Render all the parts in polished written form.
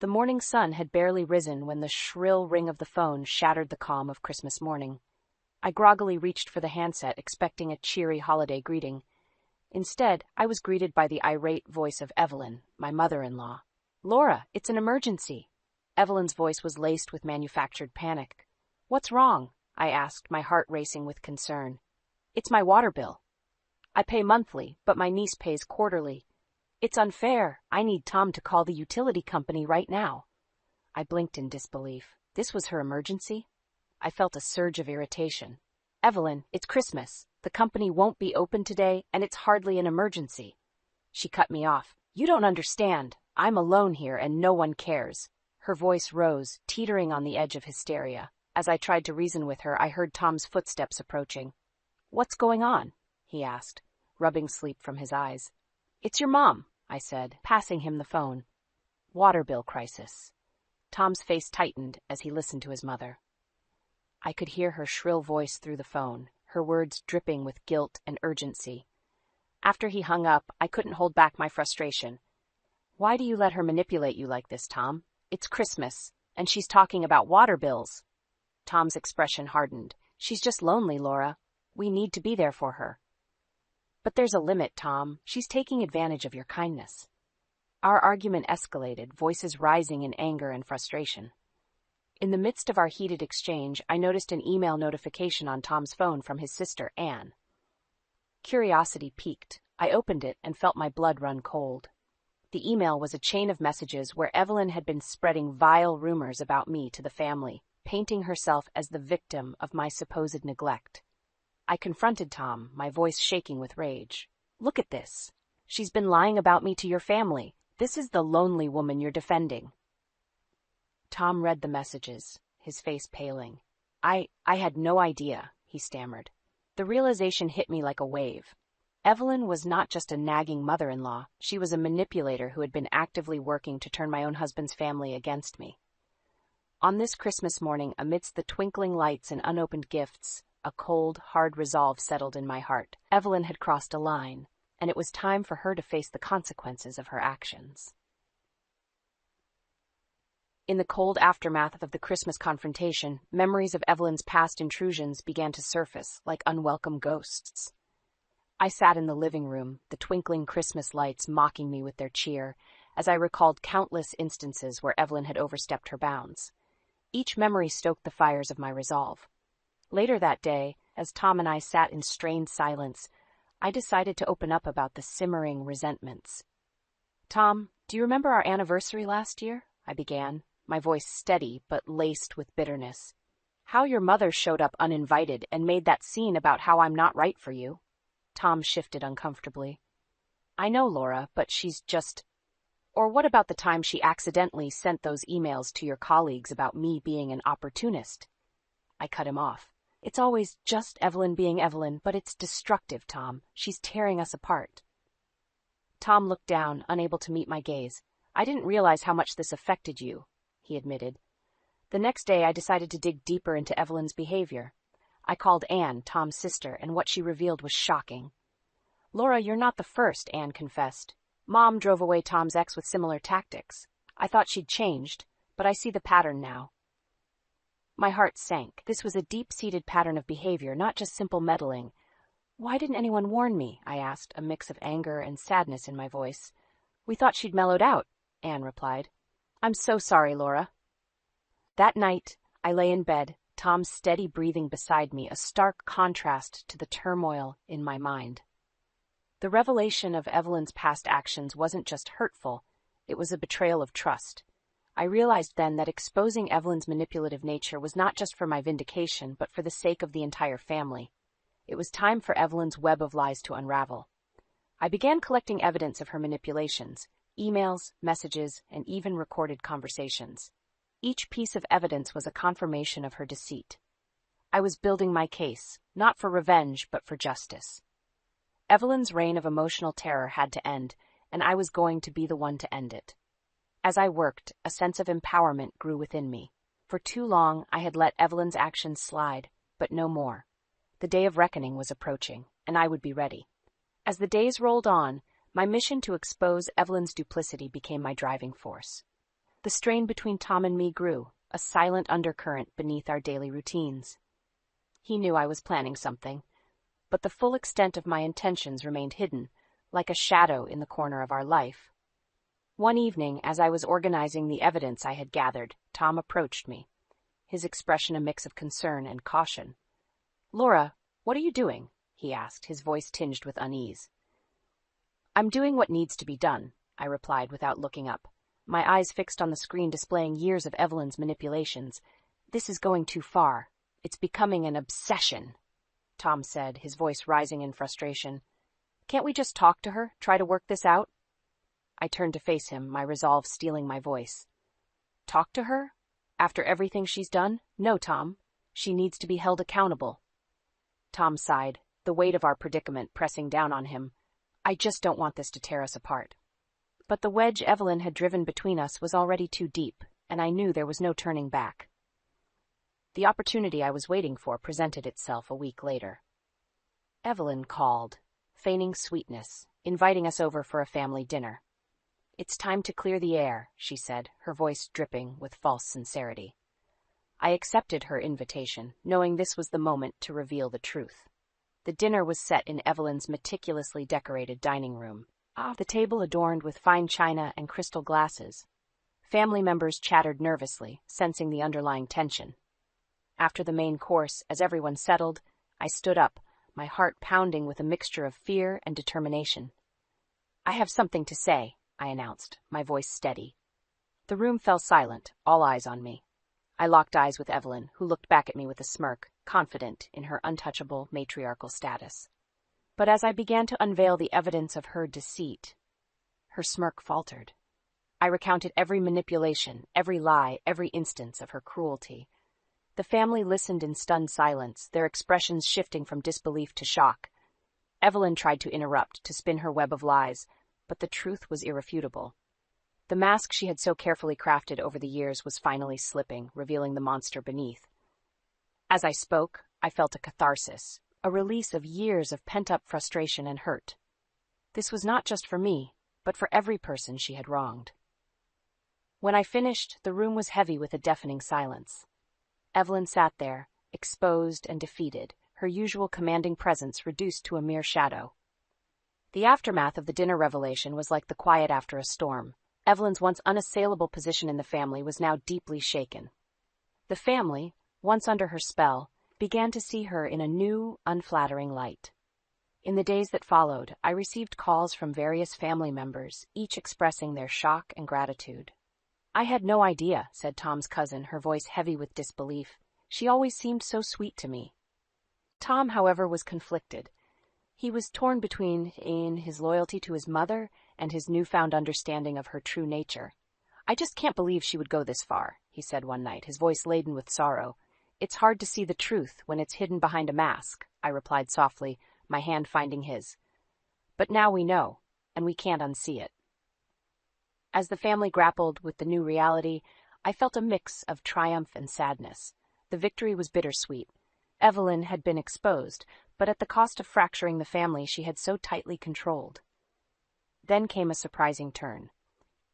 The morning sun had barely risen when the shrill ring of the phone shattered the calm of Christmas morning. I groggily reached for the handset, expecting a cheery holiday greeting. Instead, I was greeted by the irate voice of Evelyn, my mother-in-law. "Laura, it's an emergency." Evelyn's voice was laced with manufactured panic. "What's wrong?" I asked, my heart racing with concern. "It's my water bill. I pay monthly, but my niece pays quarterly. It's unfair. I need Tom to call the utility company right now." I blinked in disbelief. This was her emergency? I felt a surge of irritation. "Evelyn, it's Christmas. The company won't be open today, and it's hardly an emergency." She cut me off. "You don't understand. I'm alone here, and no one cares." Her voice rose, teetering on the edge of hysteria. As I tried to reason with her, I heard Tom's footsteps approaching. "What's going on?" he asked, rubbing sleep from his eyes. "It's your mom," I said, passing him the phone. "Water bill crisis." Tom's face tightened as he listened to his mother. I could hear her shrill voice through the phone, her words dripping with guilt and urgency. After he hung up, I couldn't hold back my frustration. "Why do you let her manipulate you like this, Tom? It's Christmas, and she's talking about water bills." Tom's expression hardened. "She's just lonely, Laura. We need to be there for her." "But there's a limit, Tom. She's taking advantage of your kindness." Our argument escalated, voices rising in anger and frustration. In the midst of our heated exchange, I noticed an email notification on Tom's phone from his sister, Anne. Curiosity piqued. I opened it and felt my blood run cold. The email was a chain of messages where Evelyn had been spreading vile rumors about me to the family, painting herself as the victim of my supposed neglect. I confronted Tom, my voice shaking with rage. "Look at this. She's been lying about me to your family. This is the lonely woman you're defending." Tom read the messages, his face paling. I had no idea," he stammered. The realization hit me like a wave. Evelyn was not just a nagging mother-in-law, she was a manipulator who had been actively working to turn my own husband's family against me. On this Christmas morning, amidst the twinkling lights and unopened gifts, a cold, hard resolve settled in my heart. Evelyn had crossed a line, and it was time for her to face the consequences of her actions. In the cold aftermath of the Christmas confrontation, memories of Evelyn's past intrusions began to surface like unwelcome ghosts. I sat in the living room, the twinkling Christmas lights mocking me with their cheer, as I recalled countless instances where Evelyn had overstepped her bounds. Each memory stoked the fires of my resolve. Later that day, as Tom and I sat in strained silence, I decided to open up about the simmering resentments. "Tom, do you remember our anniversary last year?" I began, my voice steady but laced with bitterness. "How your mother showed up uninvited and made that scene about how I'm not right for you." Tom shifted uncomfortably. "I know, Laura, but she's just... Or what about the time she accidentally sent those emails to your colleagues about me being an opportunist?" I cut him off. "It's always just Evelyn being Evelyn, but it's destructive, Tom. She's tearing us apart." Tom looked down, unable to meet my gaze. "I didn't realize how much this affected you," he admitted. The next day, I decided to dig deeper into Evelyn's behavior. I called Anne, Tom's sister, and what she revealed was shocking. "Laura, you're not the first," Anne confessed. "Mom drove away Tom's ex with similar tactics. I thought she'd changed, but I see the pattern now." My heart sank. This was a deep-seated pattern of behavior, not just simple meddling. "Why didn't anyone warn me?" I asked, a mix of anger and sadness in my voice. "We thought she'd mellowed out," Anne replied. "I'm so sorry, Laura." That night, I lay in bed, Tom's steady breathing beside me, a stark contrast to the turmoil in my mind. The revelation of Evelyn's past actions wasn't just hurtful, it was a betrayal of trust. I realized then that exposing Evelyn's manipulative nature was not just for my vindication, but for the sake of the entire family. It was time for Evelyn's web of lies to unravel. I began collecting evidence of her manipulations, emails, messages, and even recorded conversations. Each piece of evidence was a confirmation of her deceit. I was building my case, not for revenge, but for justice. Evelyn's reign of emotional terror had to end, and I was going to be the one to end it. As I worked, a sense of empowerment grew within me. For too long, I had let Evelyn's actions slide, but no more. The day of reckoning was approaching, and I would be ready. As the days rolled on, my mission to expose Evelyn's duplicity became my driving force. The strain between Tom and me grew, a silent undercurrent beneath our daily routines. He knew I was planning something, but the full extent of my intentions remained hidden, like a shadow in the corner of our life. One evening, as I was organizing the evidence I had gathered, Tom approached me, his expression a mix of concern and caution. "Laura, what are you doing?" he asked, his voice tinged with unease. "I'm doing what needs to be done," I replied without looking up, my eyes fixed on the screen displaying years of Evelyn's manipulations. "This is going too far. It's becoming an obsession," Tom said, his voice rising in frustration. "Can't we just talk to her, try to work this out?" I turned to face him, my resolve stealing my voice. "Talk to her? After everything she's done? No, Tom. She needs to be held accountable." Tom sighed, the weight of our predicament pressing down on him. "I just don't want this to tear us apart." But the wedge Evelyn had driven between us was already too deep, and I knew there was no turning back. The opportunity I was waiting for presented itself a week later. Evelyn called, feigning sweetness, inviting us over for a family dinner. "It's time to clear the air," she said, her voice dripping with false sincerity. I accepted her invitation, knowing this was the moment to reveal the truth. The dinner was set in Evelyn's meticulously decorated dining room, the table adorned with fine china and crystal glasses. Family members chattered nervously, sensing the underlying tension. After the main course, as everyone settled, I stood up, my heart pounding with a mixture of fear and determination. "I have something to say," I announced, my voice steady. The room fell silent, all eyes on me. I locked eyes with Evelyn, who looked back at me with a smirk, confident in her untouchable matriarchal status. But as I began to unveil the evidence of her deceit, her smirk faltered. I recounted every manipulation, every lie, every instance of her cruelty. The family listened in stunned silence, their expressions shifting from disbelief to shock. Evelyn tried to interrupt, to spin her web of lies, but the truth was irrefutable. The mask she had so carefully crafted over the years was finally slipping, revealing the monster beneath. As I spoke, I felt a catharsis, a release of years of pent-up frustration and hurt. This was not just for me, but for every person she had wronged. When I finished, the room was heavy with a deafening silence. Evelyn sat there, exposed and defeated, her usual commanding presence reduced to a mere shadow. The aftermath of the dinner revelation was like the quiet after a storm. Evelyn's once unassailable position in the family was now deeply shaken. The family, once under her spell, began to see her in a new, unflattering light. In the days that followed, I received calls from various family members, each expressing their shock and gratitude. "I had no idea," said Tom's cousin, her voice heavy with disbelief. "She always seemed so sweet to me." Tom, however, was conflicted. He was torn between his loyalty to his mother and his newfound understanding of her true nature. "I just can't believe she would go this far," he said one night, his voice laden with sorrow. "It's hard to see the truth when it's hidden behind a mask," I replied softly, my hand finding his. "But now we know, and we can't unsee it." As the family grappled with the new reality, I felt a mix of triumph and sadness. The victory was bittersweet. Evelyn had been exposed, but at the cost of fracturing the family she had so tightly controlled. Then came a surprising turn.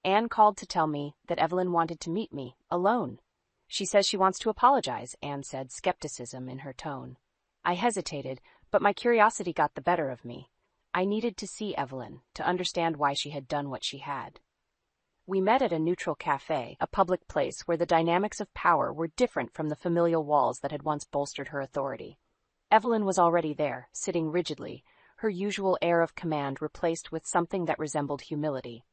Anne called to tell me that Evelyn wanted to meet me, alone. "She says she wants to apologize," Anne said, skepticism in her tone. I hesitated, but my curiosity got the better of me. I needed to see Evelyn, to understand why she had done what she had. We met at a neutral cafe, a public place where the dynamics of power were different from the familial walls that had once bolstered her authority. Evelyn was already there, sitting rigidly, her usual air of command replaced with something that resembled humility.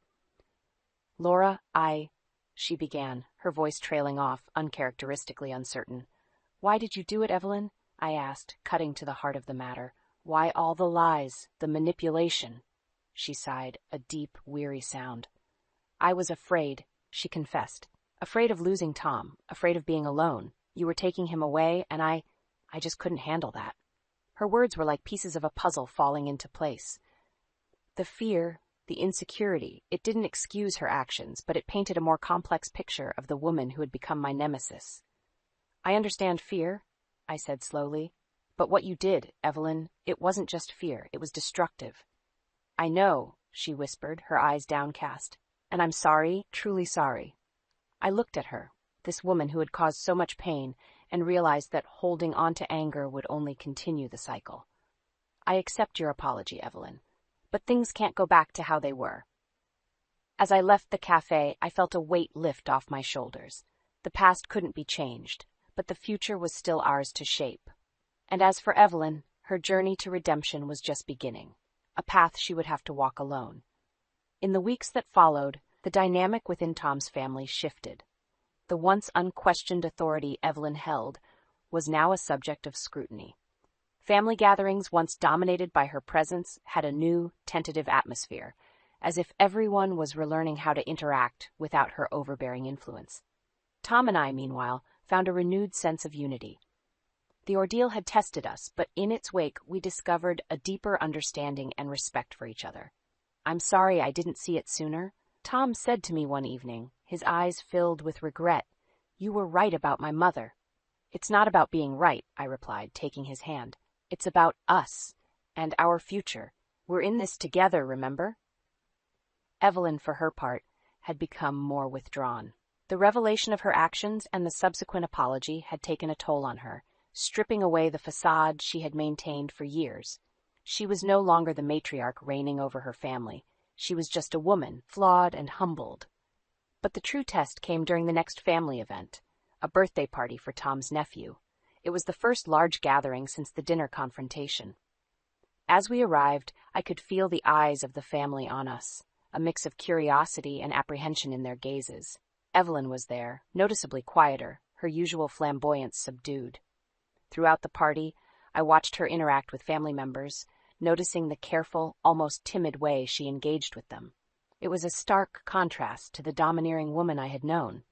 "Laura, she began, her voice trailing off, uncharacteristically uncertain. "Why did you do it, Evelyn?" I asked, cutting to the heart of the matter. "Why all the lies, the manipulation?" She sighed, a deep, weary sound. "I was afraid," she confessed. "Afraid of losing Tom, afraid of being alone. You were taking him away, and I just couldn't handle that." Her words were like pieces of a puzzle falling into place. The fear, the insecurity, it didn't excuse her actions, but it painted a more complex picture of the woman who had become my nemesis. "I understand fear," I said slowly. "But what you did, Evelyn, it wasn't just fear, it was destructive." "I know," she whispered, her eyes downcast. "And I'm sorry, truly sorry." I looked at her, this woman who had caused so much pain, and realized that holding on to anger would only continue the cycle. I accept your apology, Evelyn, but things can't go back to how they were. As I left the cafe, I felt a weight lift off my shoulders. The past couldn't be changed, but the future was still ours to shape. And as for Evelyn, her journey to redemption was just beginning, a path she would have to walk alone. In the weeks that followed, the dynamic within Tom's family shifted. The once unquestioned authority Evelyn held was now a subject of scrutiny. Family gatherings, once dominated by her presence, had a new, tentative atmosphere, as if everyone was relearning how to interact without her overbearing influence. Tom and I, meanwhile, found a renewed sense of unity. The ordeal had tested us, but in its wake we discovered a deeper understanding and respect for each other. "I'm sorry I didn't see it sooner," Tom said to me one evening, his eyes filled with regret. "You were right about my mother." "It's not about being right," I replied, taking his hand. "It's about us and our future. We're in this together, remember?" Evelyn, for her part, had become more withdrawn. The revelation of her actions and the subsequent apology had taken a toll on her, stripping away the facade she had maintained for years. She was no longer the matriarch reigning over her family. She was just a woman, flawed and humbled. But the true test came during the next family event, a birthday party for Tom's nephew. It was the first large gathering since the dinner confrontation. As we arrived, I could feel the eyes of the family on us, a mix of curiosity and apprehension in their gazes. Evelyn was there, noticeably quieter, her usual flamboyance subdued. Throughout the party, I watched her interact with family members, noticing the careful, almost timid way she engaged with them. It was a stark contrast to the domineering woman I had known.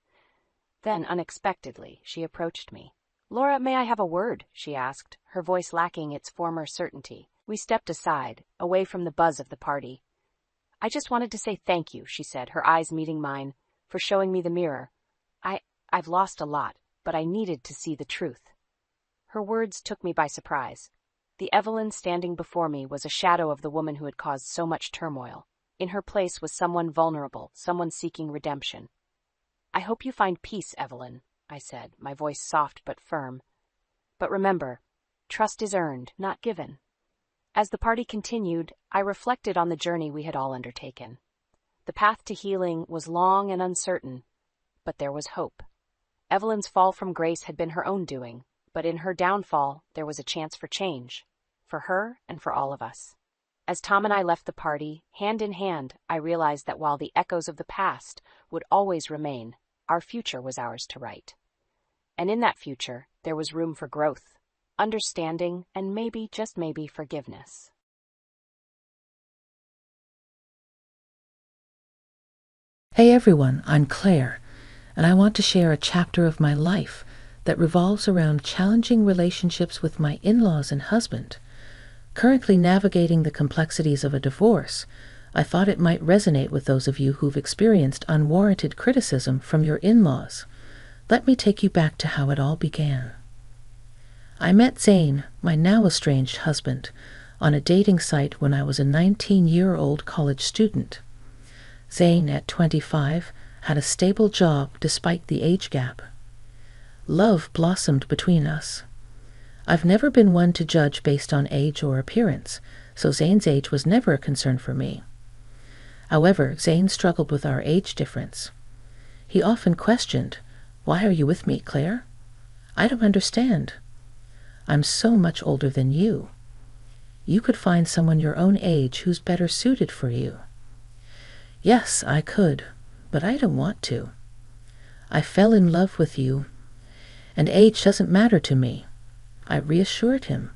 Then, unexpectedly, she approached me. "Laura, may I have a word?" she asked, her voice lacking its former certainty. We stepped aside, away from the buzz of the party. "I just wanted to say thank you," she said, her eyes meeting mine, "for showing me the mirror. I've lost a lot, but I needed to see the truth." Her words took me by surprise. The Evelyn standing before me was a shadow of the woman who had caused so much turmoil. In her place was someone vulnerable, someone seeking redemption. "I hope you find peace, Evelyn," I said, my voice soft but firm. "But remember, trust is earned, not given." As the party continued, I reflected on the journey we had all undertaken. The path to healing was long and uncertain, but there was hope. Evelyn's fall from grace had been her own doing, but in her downfall, there was a chance for change, for her and for all of us. As Tom and I left the party, hand in hand, I realized that while the echoes of the past would always remain, our future was ours to write. And in that future, there was room for growth, understanding, and maybe, just maybe, forgiveness. Hey everyone, I'm Claire, and I want to share a chapter of my life that revolves around challenging relationships with my in-laws and husband. Currently navigating the complexities of a divorce, I thought it might resonate with those of you who've experienced unwarranted criticism from your in-laws. Let me take you back to how it all began. I met Zane, my now estranged husband, on a dating site when I was a 19-year-old college student. Zane, at 25, had a stable job despite the age gap. Love blossomed between us. I've never been one to judge based on age or appearance, so Zane's age was never a concern for me. However, Zane struggled with our age difference. He often questioned, "Why are you with me, Claire? I don't understand. I'm so much older than you. You could find someone your own age who's better suited for you." Yes, I could, but I don't want to. I fell in love with you, and age doesn't matter to me, I reassured him.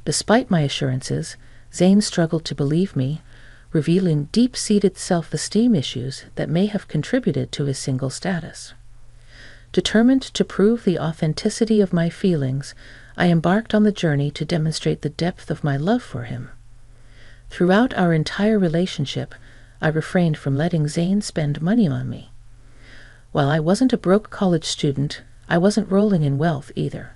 Despite my assurances, Zane struggled to believe me, revealing deep-seated self-esteem issues that may have contributed to his single status. Determined to prove the authenticity of my feelings, I embarked on the journey to demonstrate the depth of my love for him. Throughout our entire relationship, I refrained from letting Zane spend money on me. While I wasn't a broke college student, I wasn't rolling in wealth either.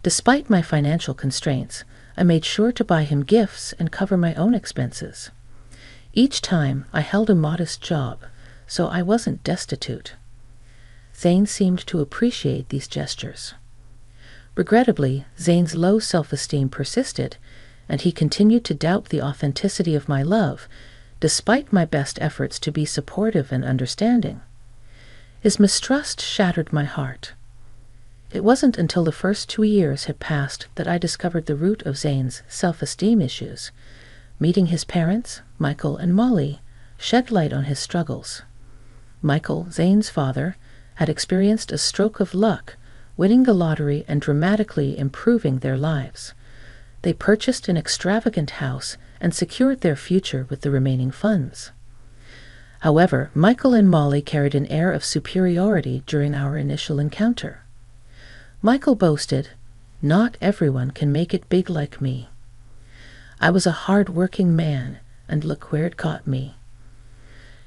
Despite my financial constraints, I made sure to buy him gifts and cover my own expenses. Each time, I held a modest job, so I wasn't destitute. Zane seemed to appreciate these gestures. Regrettably, Zane's low self-esteem persisted, and he continued to doubt the authenticity of my love, despite my best efforts to be supportive and understanding. His mistrust shattered my heart. It wasn't until the first 2 years had passed that I discovered the root of Zane's self-esteem issues. Meeting his parents, Michael and Molly, shed light on his struggles. Michael, Zane's father, had experienced a stroke of luck, winning the lottery and dramatically improving their lives. They purchased an extravagant house and secured their future with the remaining funds. However, Michael and Molly carried an air of superiority during our initial encounter. Michael boasted, "Not everyone can make it big like me. I was a hard-working man, and look where it got me.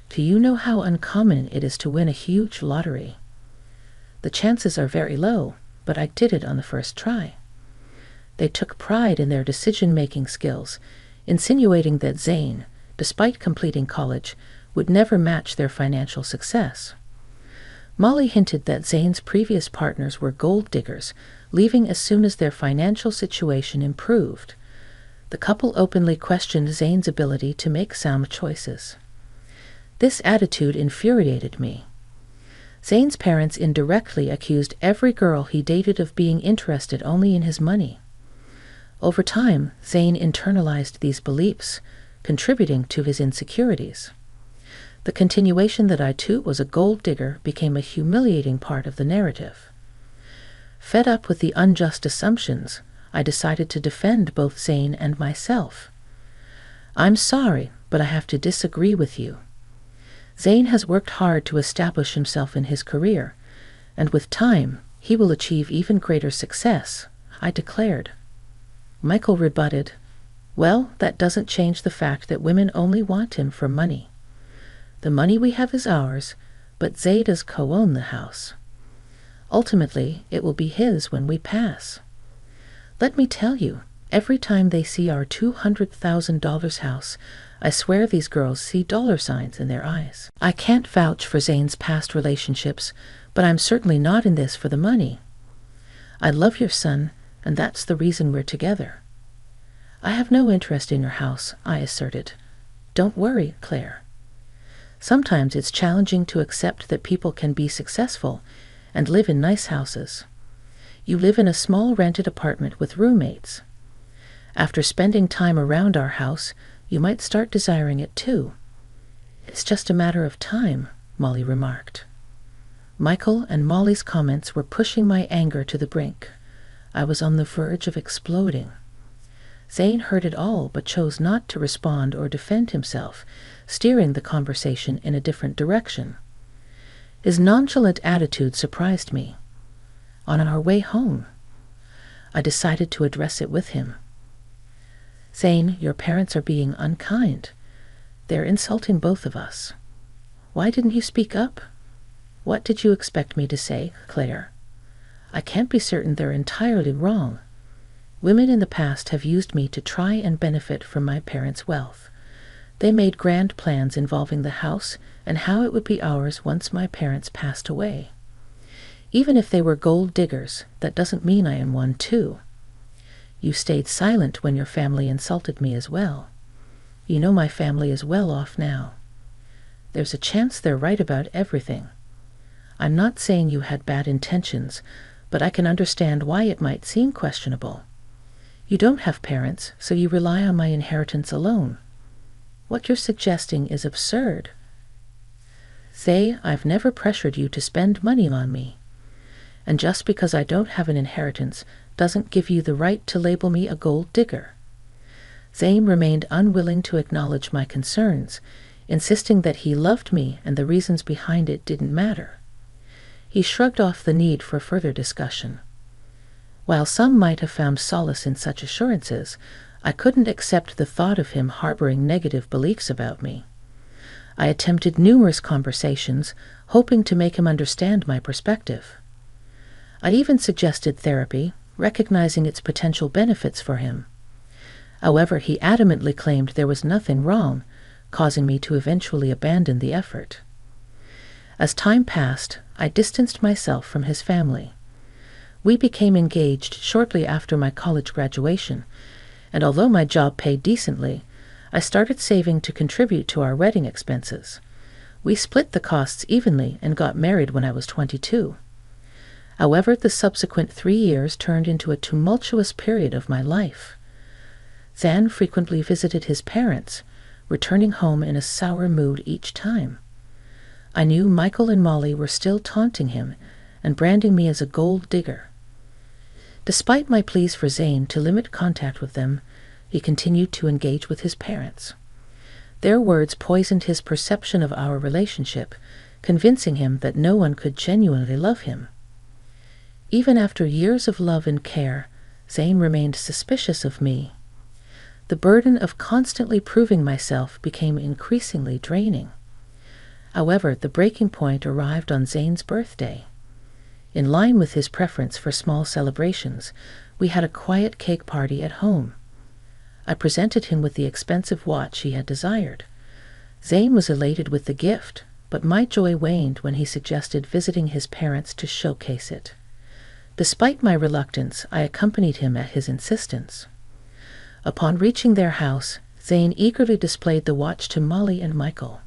Do you know how uncommon it is to win a huge lottery? The chances are very low, but I did it on the first try." They took pride in their decision-making skills, insinuating that Zane, despite completing college, would never match their financial success. Molly hinted that Zane's previous partners were gold diggers, leaving as soon as their financial situation improved. The couple openly questioned Zane's ability to make sound choices. This attitude infuriated me. Zane's parents indirectly accused every girl he dated of being interested only in his money. Over time, Zane internalized these beliefs, contributing to his insecurities. The continuation that I too was a gold digger became a humiliating part of the narrative. Fed up with the unjust assumptions, I decided to defend both Zane and myself. "I'm sorry, but I have to disagree with you. Zane has worked hard to establish himself in his career, and with time, he will achieve even greater success," I declared. Michael rebutted, "Well, that doesn't change the fact that women only want him for money. The money we have is ours, but Zay does co-own the house. Ultimately, it will be his when we pass. Let me tell you, every time they see our $200,000 house, I swear these girls see dollar signs in their eyes. I can't vouch for Zane's past relationships, but I'm certainly not in this for the money. I love your son, and that's the reason we're together." "I have no interest in your house," I asserted. "Don't worry, Claire. Sometimes it's challenging to accept that people can be successful and live in nice houses. You live in a small rented apartment with roommates. After spending time around our house, you might start desiring it too. It's just a matter of time," Molly remarked. Michael and Molly's comments were pushing my anger to the brink. I was on the verge of exploding. Zane heard it all but chose not to respond or defend himself, steering the conversation in a different direction. His nonchalant attitude surprised me. On our way home, I decided to address it with him. "Zane, your parents are being unkind. They're insulting both of us. Why didn't you speak up? What did you expect me to say, Claire? I can't be certain they're entirely wrong. Women in the past have used me to try and benefit from my parents' wealth. They made grand plans involving the house and how it would be ours once my parents passed away. Even if they were gold diggers, that doesn't mean I am one too. You stayed silent when your family insulted me as well. You know my family is well off now. There's a chance they're right about everything. I'm not saying you had bad intentions, but I can understand why it might seem questionable. You don't have parents, so you rely on my inheritance alone. What you're suggesting is absurd. Zay, I've never pressured you to spend money on me. And just because I don't have an inheritance doesn't give you the right to label me a gold digger." Zane remained unwilling to acknowledge my concerns, insisting that he loved me and the reasons behind it didn't matter. He shrugged off the need for further discussion. While some might have found solace in such assurances, I couldn't accept the thought of him harboring negative beliefs about me. I attempted numerous conversations, hoping to make him understand my perspective. I even suggested therapy, recognizing its potential benefits for him. However, he adamantly claimed there was nothing wrong, causing me to eventually abandon the effort. As time passed, I distanced myself from his family. We became engaged shortly after my college graduation, and although my job paid decently, I started saving to contribute to our wedding expenses. We split the costs evenly and got married when I was 22. However, the subsequent 3 years turned into a tumultuous period of my life. Zane frequently visited his parents, returning home in a sour mood each time. I knew Michael and Molly were still taunting him and branding me as a gold digger. Despite my pleas for Zane to limit contact with them, he continued to engage with his parents. Their words poisoned his perception of our relationship, convincing him that no one could genuinely love him. Even after years of love and care, Zane remained suspicious of me. The burden of constantly proving myself became increasingly draining. However, the breaking point arrived on Zane's birthday. In line with his preference for small celebrations, we had a quiet cake party at home. I presented him with the expensive watch he had desired. Zane was elated with the gift, but my joy waned when he suggested visiting his parents to showcase it. Despite my reluctance, I accompanied him at his insistence. Upon reaching their house, Zane eagerly displayed the watch to Molly and Michael.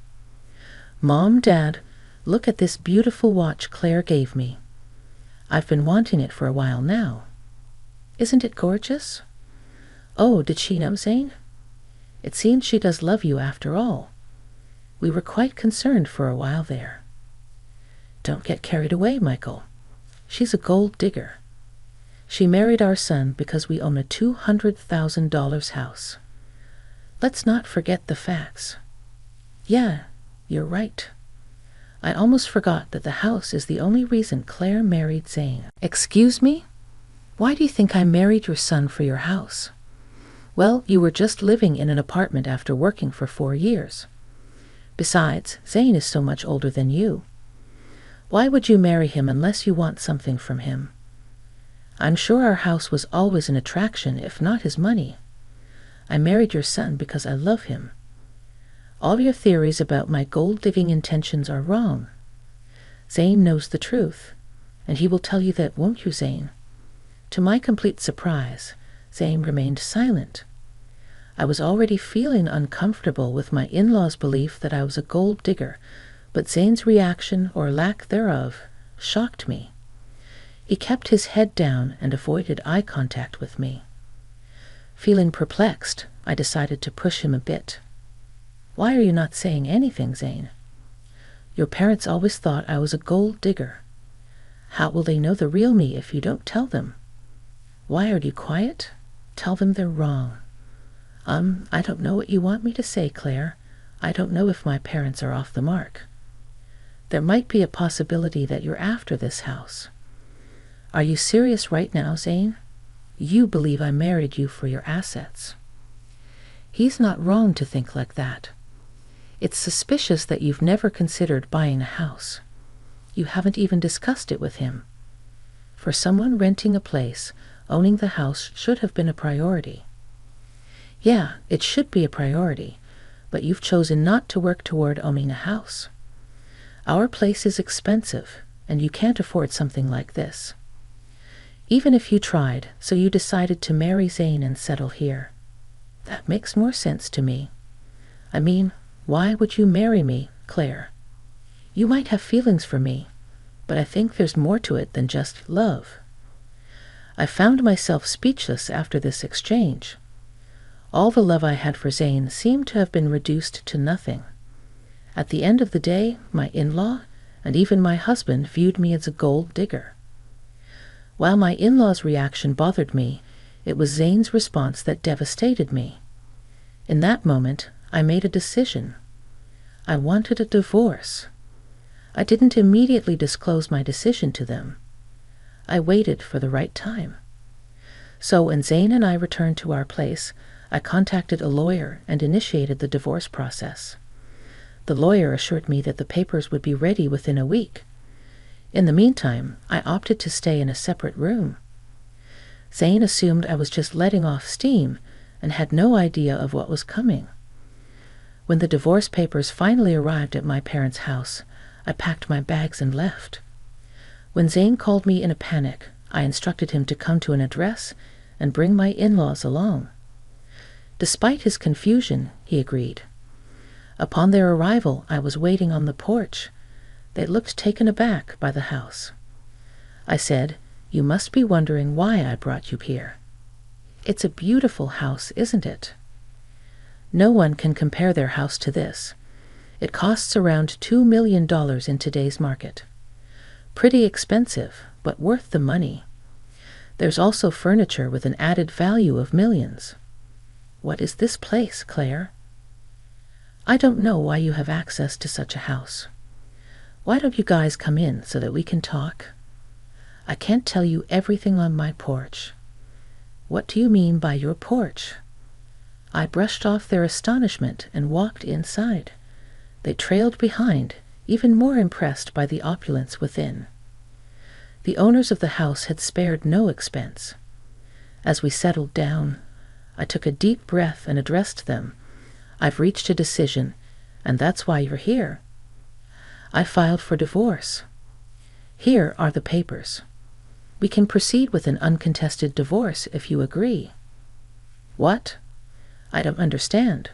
"Mom, Dad, look at this beautiful watch Claire gave me. I've been wanting it for a while now. Isn't it gorgeous? Oh, did she know, Zane? It seems she does love you after all. We were quite concerned for a while there." "Don't get carried away, Michael. She's a gold digger. She married our son because we own a $200,000 house. Let's not forget the facts." "Yeah, you're right. I almost forgot that the house is the only reason Claire married Zane." "Excuse me? Why do you think I married your son for your house?" "Well, you were just living in an apartment after working for 4 years. Besides, Zane is so much older than you. Why would you marry him unless you want something from him? I'm sure our house was always an attraction, if not his money. I married your son because I love him. All your theories about my gold-digging intentions are wrong. Zane knows the truth, and he will tell you that, won't you, Zane?" To my complete surprise, Zane remained silent. I was already feeling uncomfortable with my in-laws' belief that I was a gold digger, but Zane's reaction, or lack thereof, shocked me. He kept his head down and avoided eye contact with me. Feeling perplexed, I decided to push him a bit. "Why are you not saying anything, Zane? Your parents always thought I was a gold digger. How will they know the real me if you don't tell them? Why are you quiet? Tell them they're wrong." I don't know what you want me to say, Claire. I don't know if my parents are off the mark. There might be a possibility that you're after this house. Are you serious right now, Zane? You believe I married you for your assets." He's not wrong to think like that. It's suspicious that you've never considered buying a house. You haven't even discussed it with him. For someone renting a place, owning the house should have been a priority. Yeah, it should be a priority, but you've chosen not to work toward owning a house. Our place is expensive, and you can't afford something like this. Even if you tried, so you decided to marry Zane and settle here. That makes more sense to me. I mean, why would you marry me, Claire? You might have feelings for me, but I think there's more to it than just love. I found myself speechless after this exchange. All the love I had for Zane seemed to have been reduced to nothing. At the end of the day, my in-law, and even my husband, viewed me as a gold digger. While my in-law's reaction bothered me, it was Zane's response that devastated me. In that moment, I made a decision. I wanted a divorce. I didn't immediately disclose my decision to them. I waited for the right time. So when Zane and I returned to our place, I contacted a lawyer and initiated the divorce process. The lawyer assured me that the papers would be ready within a week. In the meantime, I opted to stay in a separate room. Zane assumed I was just letting off steam and had no idea of what was coming. When the divorce papers finally arrived at my parents' house, I packed my bags and left. When Zane called me in a panic, I instructed him to come to an address and bring my in-laws along. Despite his confusion, he agreed. Upon their arrival, I was waiting on the porch. They looked taken aback by the house. I said, "You must be wondering why I brought you here. It's a beautiful house, isn't it? No one can compare their house to this. It costs around $2 million in today's market. Pretty expensive, but worth the money. There's also furniture with an added value of millions. What is this place, Claire? I don't know why you have access to such a house. Why don't you guys come in so that we can talk? I can't tell you everything on my porch." "What do you mean by your porch?" I brushed off their astonishment and walked inside. They trailed behind, even more impressed by the opulence within. The owners of the house had spared no expense. As we settled down, I took a deep breath and addressed them. "I've reached a decision, and that's why you're here. I filed for divorce. Here are the papers. We can proceed with an uncontested divorce if you agree." "What? I don't understand.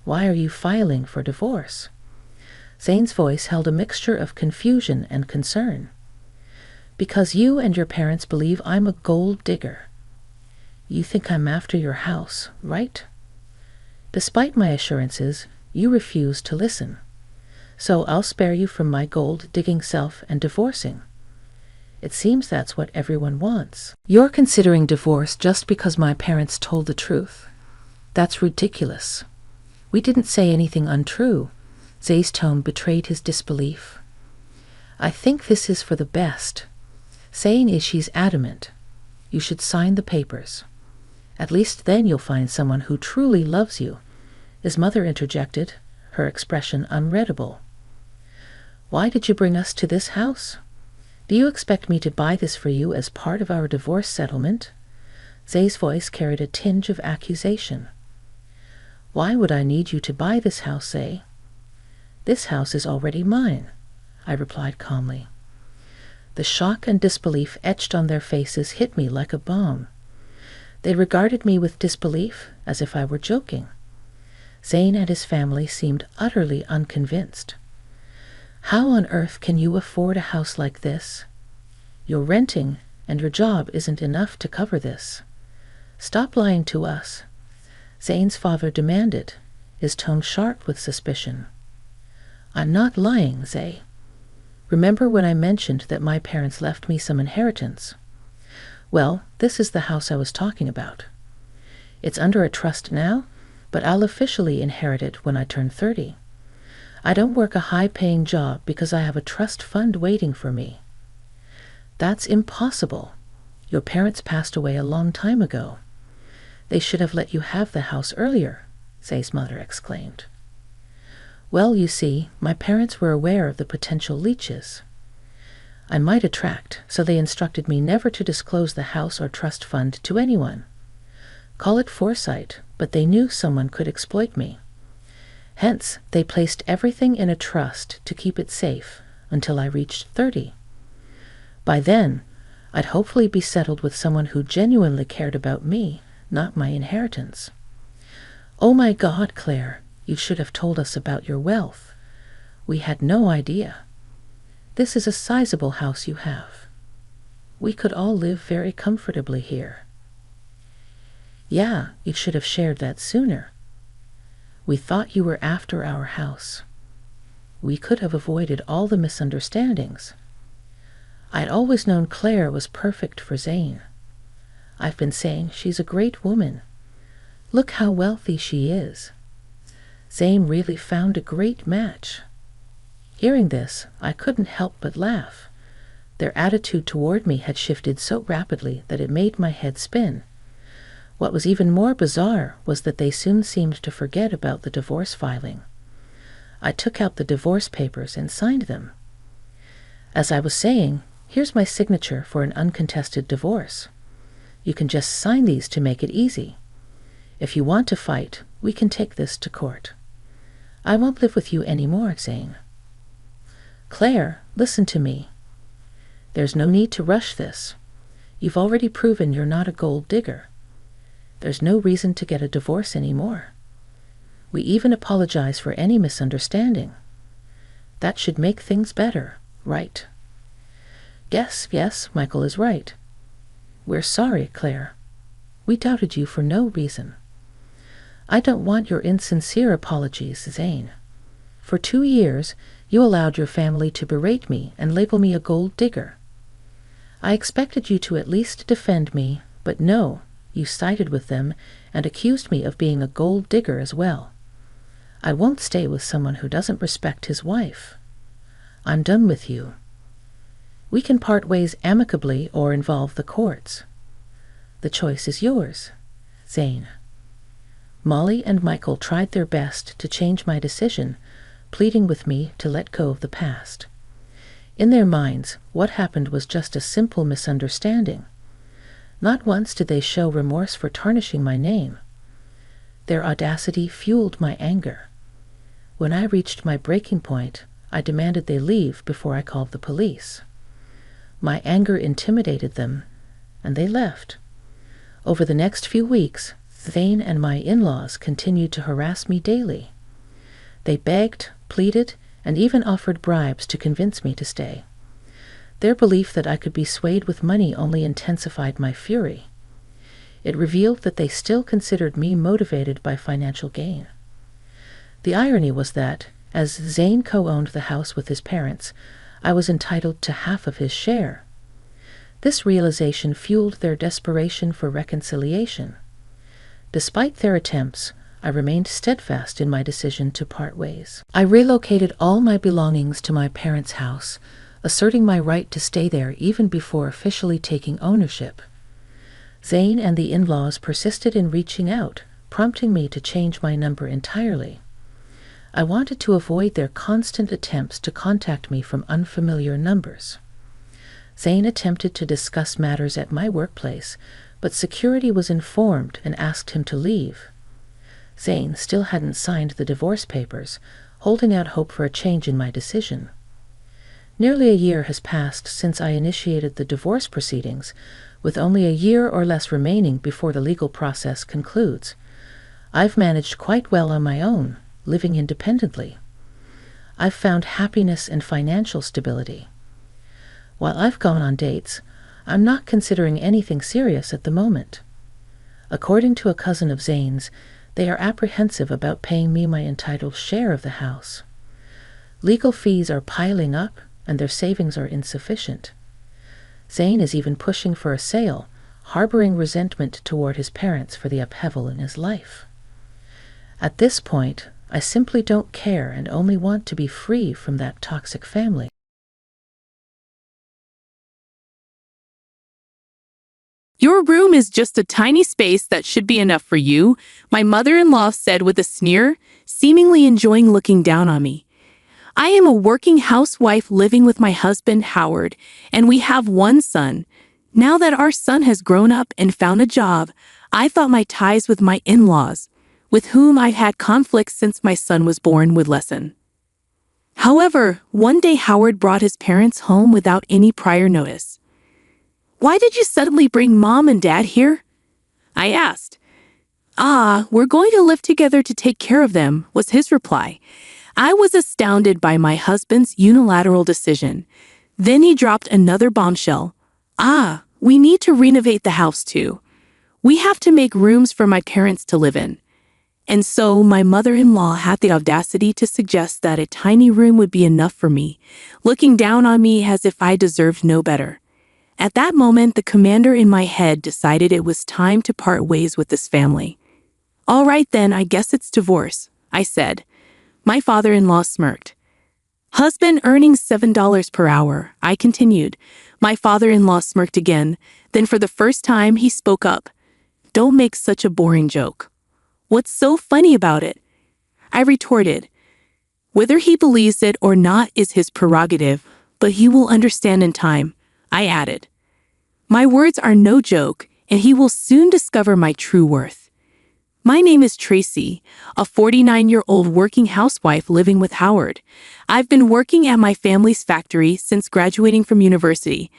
Why are you filing for divorce?" Zane's voice held a mixture of confusion and concern. "Because you and your parents believe I'm a gold digger. You think I'm after your house, right? Despite my assurances, you refuse to listen. So I'll spare you from my gold-digging self and divorcing. It seems that's what everyone wants. You're considering divorce just because my parents told the truth. That's ridiculous. We didn't say anything untrue." Zay's tone betrayed his disbelief. "I think this is for the best. Saying is she's adamant. You should sign the papers. At least then you'll find someone who truly loves you." His mother interjected, her expression unreadable. "Why did you bring us to this house? Do you expect me to buy this for you as part of our divorce settlement?" Zay's voice carried a tinge of accusation. "Why would I need you to buy this house, Zay? This house is already mine," I replied calmly. The shock and disbelief etched on their faces hit me like a bomb. They regarded me with disbelief, as if I were joking. Zane and his family seemed utterly unconvinced. "How on earth can you afford a house like this? You're renting, and your job isn't enough to cover this. Stop lying to us," Zane's father demanded, his tone sharp with suspicion. "I'm not lying, Zay. Remember when I mentioned that my parents left me some inheritance? Well, this is the house I was talking about. It's under a trust now, but I'll officially inherit it when I turn 30. I don't work a high-paying job because I have a trust fund waiting for me." "That's impossible. Your parents passed away a long time ago. They should have let you have the house earlier," Zay's mother exclaimed. "Well, you see, my parents were aware of the potential leeches I might attract, so they instructed me never to disclose the house or trust fund to anyone. Call it foresight, but they knew someone could exploit me. Hence, they placed everything in a trust to keep it safe until I reached 30. By then, I'd hopefully be settled with someone who genuinely cared about me, not my inheritance." "Oh my God, Claire, you should have told us about your wealth. We had no idea. This is a sizable house you have. We could all live very comfortably here." "Yeah, you should have shared that sooner. We thought you were after our house. We could have avoided all the misunderstandings. I'd always known Claire was perfect for Zane. I've been saying she's a great woman. Look how wealthy she is. Zane really found a great match." Hearing this, I couldn't help but laugh. Their attitude toward me had shifted so rapidly that it made my head spin. What was even more bizarre was that they soon seemed to forget about the divorce filing. I took out the divorce papers and signed them. "As I was saying, here's my signature for an uncontested divorce. You can just sign these to make it easy. If you want to fight, we can take this to court. I won't live with you anymore, Zane." Claire, listen to me. There's no need to rush this. You've already proven you're not a gold digger. There's no reason to get a divorce anymore. We even apologize for any misunderstanding. That should make things better, right? Yes, Michael is right. We're sorry, Claire. We doubted you for no reason. I don't want your insincere apologies, Zane. For 2 years, you allowed your family to berate me and label me a gold digger. I expected you to at least defend me, but no, you sided with them and accused me of being a gold digger as well. I won't stay with someone who doesn't respect his wife. I'm done with you. We can part ways amicably or involve the courts. The choice is yours, Zane. Molly and Michael tried their best to change my decision, pleading with me to let go of the past. In their minds, what happened was just a simple misunderstanding. Not once did they show remorse for tarnishing my name. Their audacity fueled my anger. When I reached my breaking point, I demanded they leave before I called the police. My anger intimidated them, and they left. Over the next few weeks, Zane and my in-laws continued to harass me daily. They begged, pleaded, and even offered bribes to convince me to stay. Their belief that I could be swayed with money only intensified my fury. It revealed that they still considered me motivated by financial gain. The irony was that, as Zane co-owned the house with his parents, I was entitled to half of his share. This realization fueled their desperation for reconciliation. Despite their attempts, I remained steadfast in my decision to part ways. I relocated all my belongings to my parents' house, asserting my right to stay there even before officially taking ownership. Zane and the in-laws persisted in reaching out, prompting me to change my number entirely. I wanted to avoid their constant attempts to contact me from unfamiliar numbers. Zane attempted to discuss matters at my workplace, but security was informed and asked him to leave. Zane still hadn't signed the divorce papers, holding out hope for a change in my decision. Nearly a year has passed since I initiated the divorce proceedings, with only a year or less remaining before the legal process concludes. I've managed quite well on my own, living independently. I've found happiness and financial stability. While I've gone on dates, I'm not considering anything serious at the moment. According to a cousin of Zane's, they are apprehensive about paying me my entitled share of the house. Legal fees are piling up, and their savings are insufficient. Zane is even pushing for a sale, harboring resentment toward his parents for the upheaval in his life. At this point, I simply don't care and only want to be free from that toxic family. Your room is just a tiny space that should be enough for you, my mother-in-law said with a sneer, seemingly enjoying looking down on me. I am a working housewife living with my husband, Howard, and we have one son. Now that our son has grown up and found a job, I thought my ties with my in-laws, with whom I've had conflicts since my son was born, would lessen. However, one day Howard brought his parents home without any prior notice. "Why did you suddenly bring Mom and Dad here?" I asked. We're going to live together to take care of them," was his reply. I was astounded by my husband's unilateral decision. Then he dropped another bombshell. We need to renovate the house too. We have to make rooms for my parents to live in." And so my mother-in-law had the audacity to suggest that a tiny room would be enough for me, looking down on me as if I deserved no better. At that moment, the commander in my head decided it was time to part ways with this family. "All right then, I guess it's divorce," I said. My father-in-law smirked. "Husband earning $7 per hour," I continued. My father-in-law smirked again. Then for the first time, he spoke up. "Don't make such a boring joke. What's so funny about it?" I retorted. "Whether he believes it or not is his prerogative, but he will understand in time," I added. "My words are no joke, and he will soon discover my true worth." My name is Tracy, a 49-year-old working housewife living with Howard. I've been working at my family's factory since graduating from university.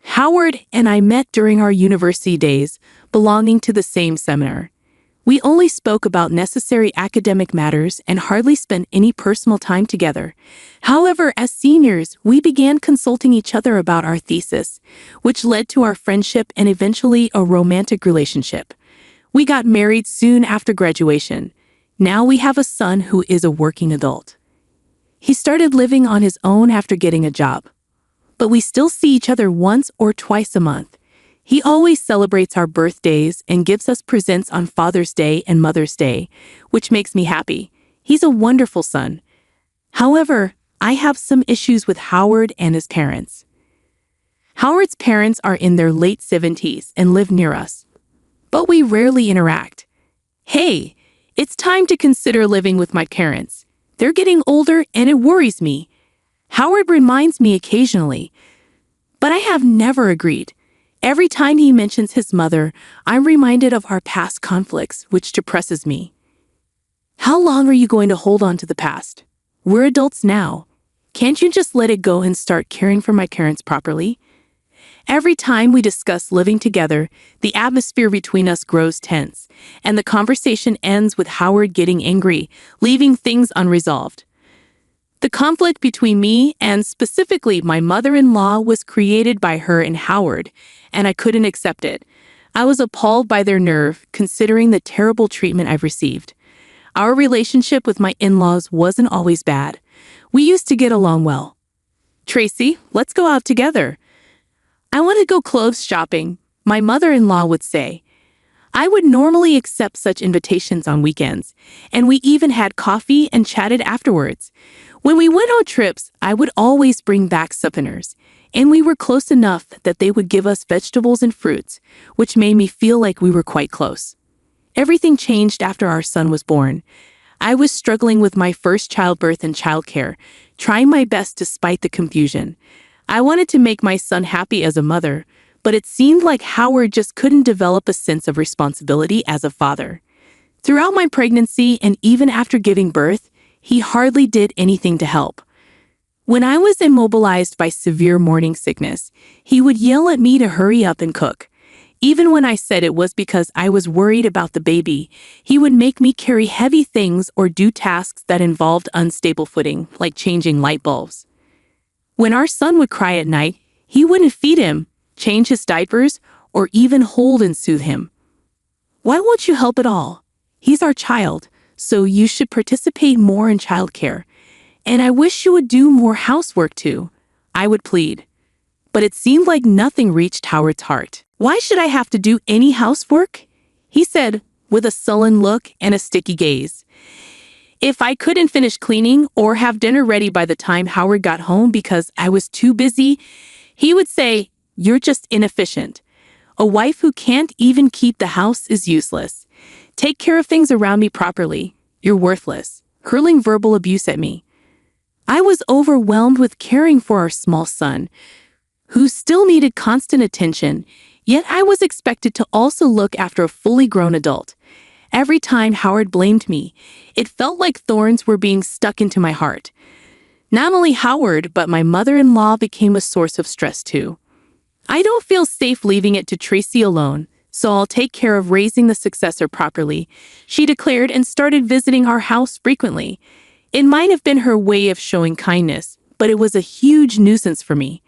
Howard and I met during our university days, belonging to the same seminar. We only spoke about necessary academic matters and hardly spent any personal time together. However, as seniors, we began consulting each other about our thesis, which led to our friendship and eventually a romantic relationship. We got married soon after graduation. Now we have a son who is a working adult. He started living on his own after getting a job, but we still see each other once or twice a month. He always celebrates our birthdays and gives us presents on Father's Day and Mother's Day, which makes me happy. He's a wonderful son. However, I have some issues with Howard and his parents. Howard's parents are in their late 70s and live near us, but we rarely interact. Hey, it's time to consider living with my parents. They're getting older and it worries me. Howard reminds me occasionally, but I have never agreed. Every time he mentions his mother, I'm reminded of our past conflicts, which depresses me. How long are you going to hold on to the past? We're adults now. Can't you just let it go and start caring for my parents properly? Every time we discuss living together, the atmosphere between us grows tense, and the conversation ends with Howard getting angry, leaving things unresolved. The conflict between me and specifically my mother-in-law was created by her and Howard, and I couldn't accept it. I was appalled by their nerve, considering the terrible treatment I've received. Our relationship with my in-laws wasn't always bad. We used to get along well. Tracy, let's go out together. I want to go clothes shopping, my mother-in-law would say. I would normally accept such invitations on weekends, and we even had coffee and chatted afterwards. When we went on trips, I would always bring back souvenirs, and we were close enough that they would give us vegetables and fruits, which made me feel like we were quite close. Everything changed after our son was born. I was struggling with my first childbirth and childcare, trying my best despite the confusion. I wanted to make my son happy as a mother, but it seemed like Howard just couldn't develop a sense of responsibility as a father. Throughout my pregnancy and even after giving birth, he hardly did anything to help. When I was immobilized by severe morning sickness, he would yell at me to hurry up and cook. Even when I said it was because I was worried about the baby, he would make me carry heavy things or do tasks that involved unstable footing, like changing light bulbs. When our son would cry at night, he wouldn't feed him, change his diapers, or even hold and soothe him. Why won't you help at all? He's our child, so you should participate more in childcare. And I wish you would do more housework too, I would plead. But it seemed like nothing reached Howard's heart. Why should I have to do any housework? He said, with a sullen look and a sticky gaze. If I couldn't finish cleaning or have dinner ready by the time Howard got home because I was too busy, he would say, "You're just inefficient. A wife who can't even keep the house is useless. Take care of things around me properly. You're worthless," hurling verbal abuse at me. I was overwhelmed with caring for our small son, who still needed constant attention, yet I was expected to also look after a fully grown adult. Every time Howard blamed me, it felt like thorns were being stuck into my heart. Not only Howard, but my mother-in-law became a source of stress too. I don't feel safe leaving it to Tracy alone, so I'll take care of raising the successor properly, she declared and started visiting our house frequently. It might have been her way of showing kindness, but it was a huge nuisance for me.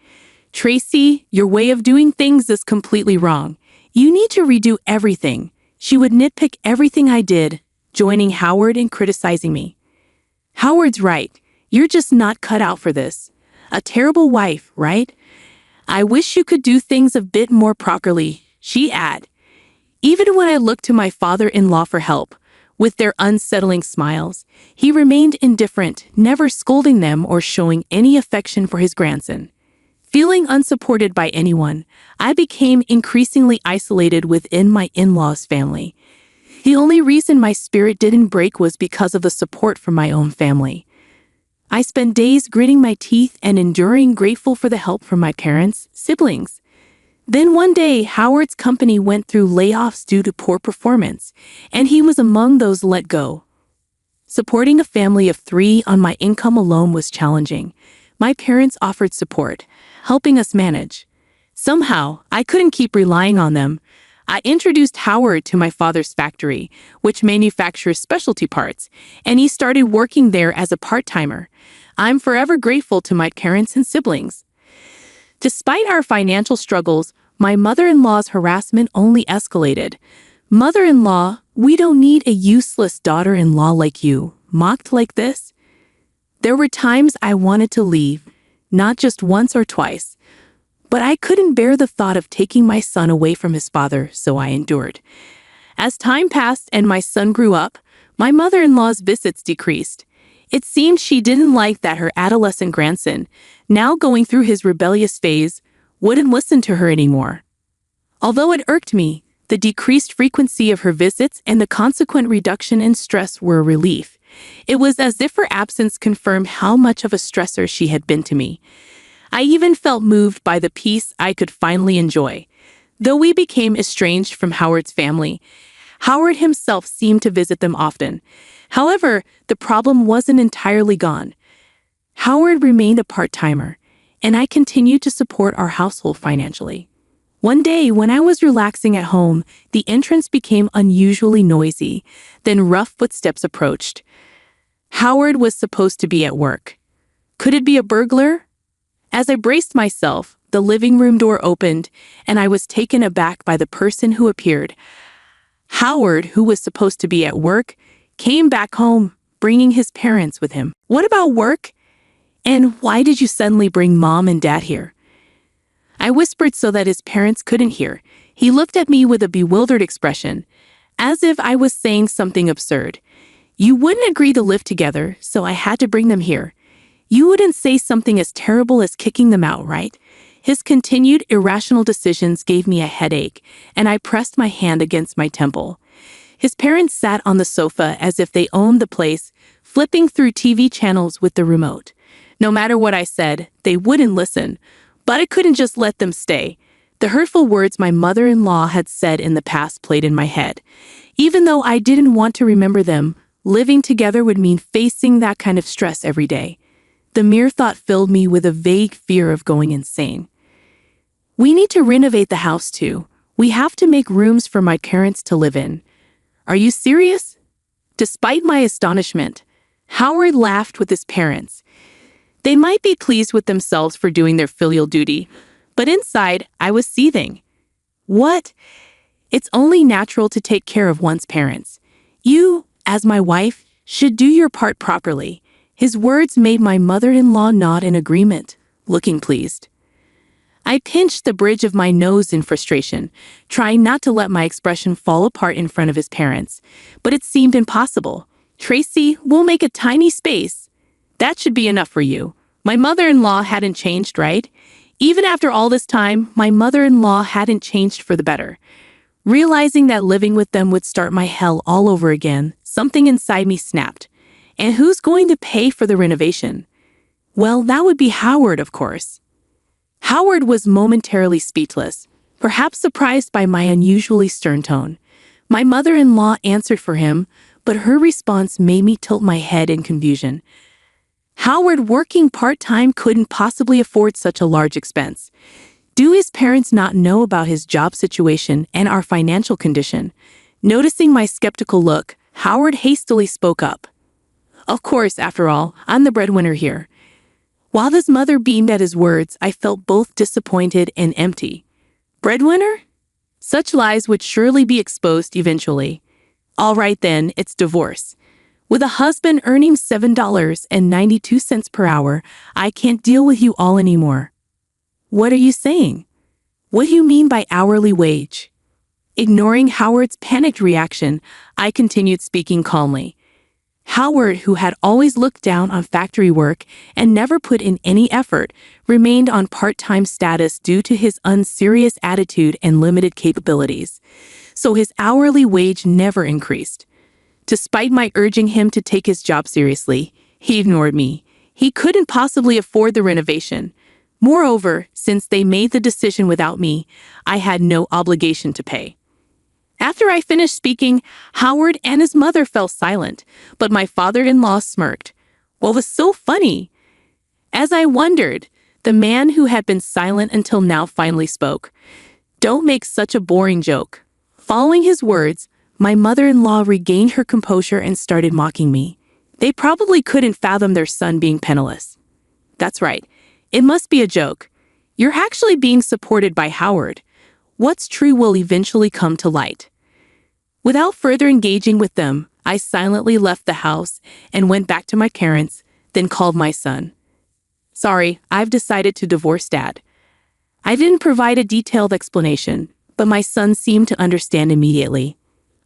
"Tracy, your way of doing things is completely wrong. You need to redo everything." She would nitpick everything I did, joining Howard in criticizing me. "Howard's right. You're just not cut out for this. A terrible wife, right? I wish you could do things a bit more properly," she added. Even when I looked to my father-in-law for help, with their unsettling smiles, he remained indifferent, never scolding them or showing any affection for his grandson. Feeling unsupported by anyone, I became increasingly isolated within my in-laws' family. The only reason my spirit didn't break was because of the support from my own family. I spent days gritting my teeth and enduring, grateful for the help from my parents, siblings. Then one day, Howard's company went through layoffs due to poor performance, and he was among those let go. Supporting a family of 3 on my income alone was challenging. My parents offered support, helping us manage. Somehow, I couldn't keep relying on them. I introduced Howard to my father's factory, which manufactures specialty parts, and he started working there as a part-timer. I'm forever grateful to my parents and siblings. Despite our financial struggles, my mother-in-law's harassment only escalated. "Mother-in-law, we don't need a useless daughter-in-law like you," mocked like this. There were times I wanted to leave, not just once or twice, but I couldn't bear the thought of taking my son away from his father, so I endured. As time passed and my son grew up, my mother-in-law's visits decreased. It seemed she didn't like that her adolescent grandson, now going through his rebellious phase, wouldn't listen to her anymore. Although it irked me, the decreased frequency of her visits and the consequent reduction in stress were a relief. It was as if her absence confirmed how much of a stressor she had been to me. I even felt moved by the peace I could finally enjoy. Though we became estranged from Howard's family, Howard himself seemed to visit them often. However, the problem wasn't entirely gone. Howard remained a part-timer, and I continued to support our household financially. One day, when I was relaxing at home, the entrance became unusually noisy. Then rough footsteps approached. Howard was supposed to be at work. Could it be a burglar? As I braced myself, the living room door opened, and I was taken aback by the person who appeared. Howard, who was supposed to be at work, came back home, bringing his parents with him. "What about work? And why did you suddenly bring Mom and Dad here?" I whispered so that his parents couldn't hear. He looked at me with a bewildered expression, as if I was saying something absurd. "You wouldn't agree to live together, so I had to bring them here. You wouldn't say something as terrible as kicking them out, right?" His continued irrational decisions gave me a headache, and I pressed my hand against my temple. His parents sat on the sofa as if they owned the place, flipping through TV channels with the remote. No matter what I said, they wouldn't listen, but I couldn't just let them stay. The hurtful words my mother-in-law had said in the past played in my head. Even though I didn't want to remember them, living together would mean facing that kind of stress every day. The mere thought filled me with a vague fear of going insane. "We need to renovate the house too. We have to make rooms for my parents to live in." "Are you serious?" Despite my astonishment, Howard laughed with his parents. They might be pleased with themselves for doing their filial duty, but inside, I was seething. "What? It's only natural to take care of one's parents. You, as my wife, should do your part properly." His words made my mother-in-law nod in agreement, looking pleased. I pinched the bridge of my nose in frustration, trying not to let my expression fall apart in front of his parents, but it seemed impossible. "Tracy, we'll make a tiny space. That should be enough for you." My mother-in-law hadn't changed, right? Even after all this time, my mother-in-law hadn't changed for the better. Realizing that living with them would start my hell all over again, something inside me snapped. And who's going to pay for the renovation? Well, that would be Howard, of course. Howard was momentarily speechless, perhaps surprised by my unusually stern tone. My mother-in-law answered for him, but her response made me tilt my head in confusion. Howard, working part-time, couldn't possibly afford such a large expense. Do his parents not know about his job situation and our financial condition? Noticing my skeptical look, Howard hastily spoke up. "Of course, after all, I'm the breadwinner here." While his mother beamed at his words, I felt both disappointed and empty. Breadwinner? Such lies would surely be exposed eventually. All right then, it's divorce. With a husband earning $7.92 per hour, I can't deal with you all anymore. "What are you saying? What do you mean by hourly wage?" Ignoring Howard's panicked reaction, I continued speaking calmly. Howard, who had always looked down on factory work and never put in any effort, remained on part-time status due to his unserious attitude and limited capabilities. So his hourly wage never increased. Despite my urging him to take his job seriously, he ignored me. He couldn't possibly afford the renovation. Moreover, since they made the decision without me, I had no obligation to pay. After I finished speaking, Howard and his mother fell silent, but my father-in-law smirked. What was so funny? As I wondered, the man who had been silent until now finally spoke. "Don't make such a boring joke." Following his words, my mother-in-law regained her composure and started mocking me. They probably couldn't fathom their son being penniless. That's right. It must be a joke. You're actually being supported by Howard. What's true will eventually come to light. Without further engaging with them, I silently left the house and went back to my parents, then called my son. "Sorry, I've decided to divorce Dad." I didn't provide a detailed explanation, but my son seemed to understand immediately.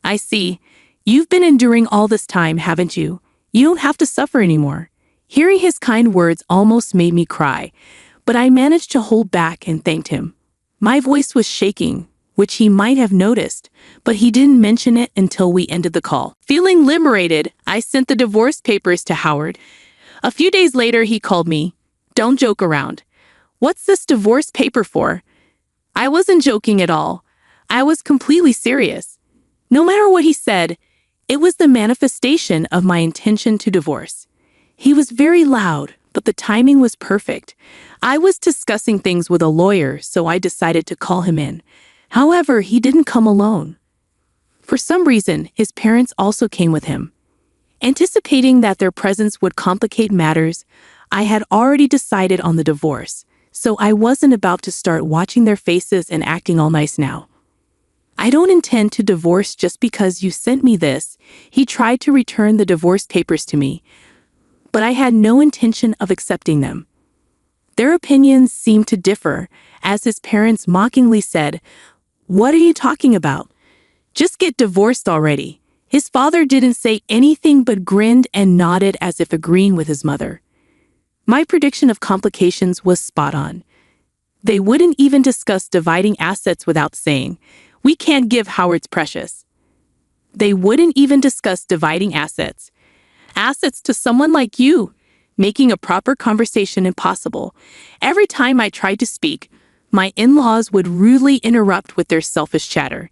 "I see. You've been enduring all this time, haven't you? You don't have to suffer anymore." Hearing his kind words almost made me cry, but I managed to hold back and thanked him. My voice was shaking, which he might have noticed, but he didn't mention it until we ended the call. Feeling liberated, I sent the divorce papers to Howard. A few days later, he called me. "Don't joke around. What's this divorce paper for?" I wasn't joking at all. I was completely serious. No matter what he said, it was the manifestation of my intention to divorce. He was very loud, but the timing was perfect. I was discussing things with a lawyer, so I decided to call him in. However, he didn't come alone. For some reason, his parents also came with him. Anticipating that their presence would complicate matters, I had already decided on the divorce, so I wasn't about to start watching their faces and acting all nice now. "I don't intend to divorce just because you sent me this." He tried to return the divorce papers to me, but I had no intention of accepting them. Their opinions seemed to differ, as his parents mockingly said, "What are you talking about? Just get divorced already." His father didn't say anything but grinned and nodded as if agreeing with his mother. My prediction of complications was spot on. They wouldn't even discuss dividing assets without saying, "We can't give Howard's precious." They wouldn't even discuss dividing assets. Assets to someone like you, making a proper conversation impossible. Every time I tried to speak, my in-laws would rudely interrupt with their selfish chatter.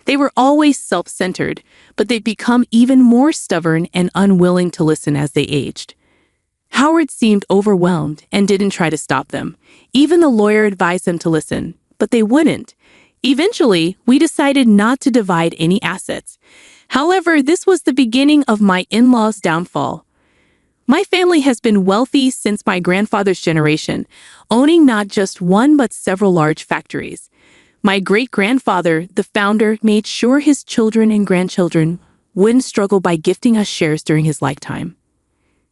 They were always self-centered, but they'd become even more stubborn and unwilling to listen as they aged. Howard seemed overwhelmed and didn't try to stop them. Even the lawyer advised them to listen, but they wouldn't. Eventually, we decided not to divide any assets. However, this was the beginning of my in-laws' downfall. My family has been wealthy since my grandfather's generation, owning not just one but several large factories. My great-grandfather, the founder, made sure his children and grandchildren wouldn't struggle by gifting us shares during his lifetime.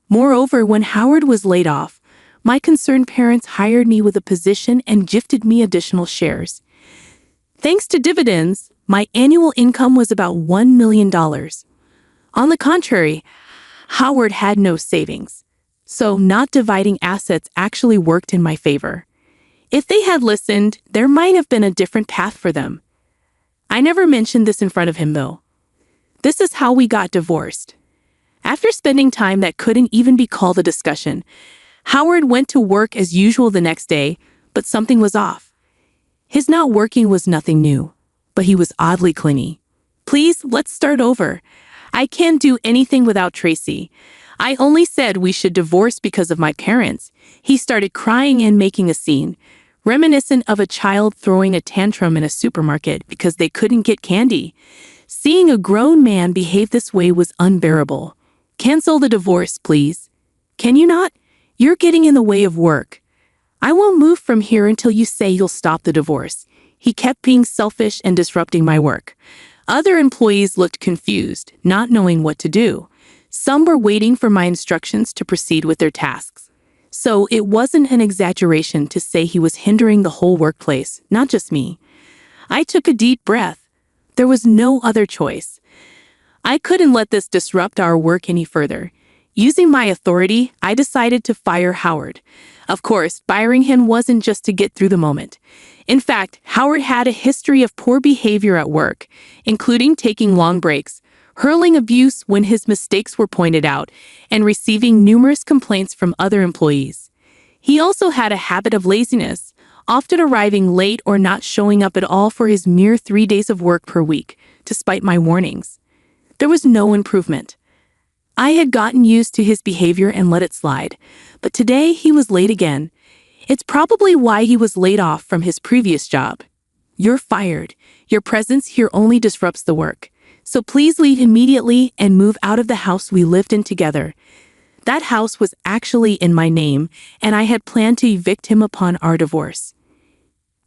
Moreover, when Howard was laid off, my concerned parents hired me with a position and gifted me additional shares. Thanks to dividends, my annual income was about $1 million. On the contrary, Howard had no savings, so not dividing assets actually worked in my favor. If they had listened, there might have been a different path for them. I never mentioned this in front of him, though. This is how we got divorced. After spending time that couldn't even be called a discussion, Howard went to work as usual the next day, but something was off. His not working was nothing new, but he was oddly clingy. "Please, let's start over. I can't do anything without Tracy. I only said we should divorce because of my parents." He started crying and making a scene, reminiscent of a child throwing a tantrum in a supermarket because they couldn't get candy. Seeing a grown man behave this way was unbearable. "Cancel the divorce, please. Can you not? You're getting in the way of work. I won't move from here until you say you'll stop the divorce." He kept being selfish and disrupting my work. Other employees looked confused, not knowing what to do. Some were waiting for my instructions to proceed with their tasks. So it wasn't an exaggeration to say he was hindering the whole workplace, not just me. I took a deep breath. There was no other choice. I couldn't let this disrupt our work any further. Using my authority, I decided to fire Howard. Of course, firing him wasn't just to get through the moment. In fact, Howard had a history of poor behavior at work, including taking long breaks, hurling abuse when his mistakes were pointed out, and receiving numerous complaints from other employees. He also had a habit of laziness, often arriving late or not showing up at all for his mere 3 days of work per week, despite my warnings. There was no improvement. I had gotten used to his behavior and let it slide, but today he was late again. It's probably why he was laid off from his previous job. You're fired. Your presence here only disrupts the work. So please leave immediately and move out of the house we lived in together. That house was actually in my name, and I had planned to evict him upon our divorce.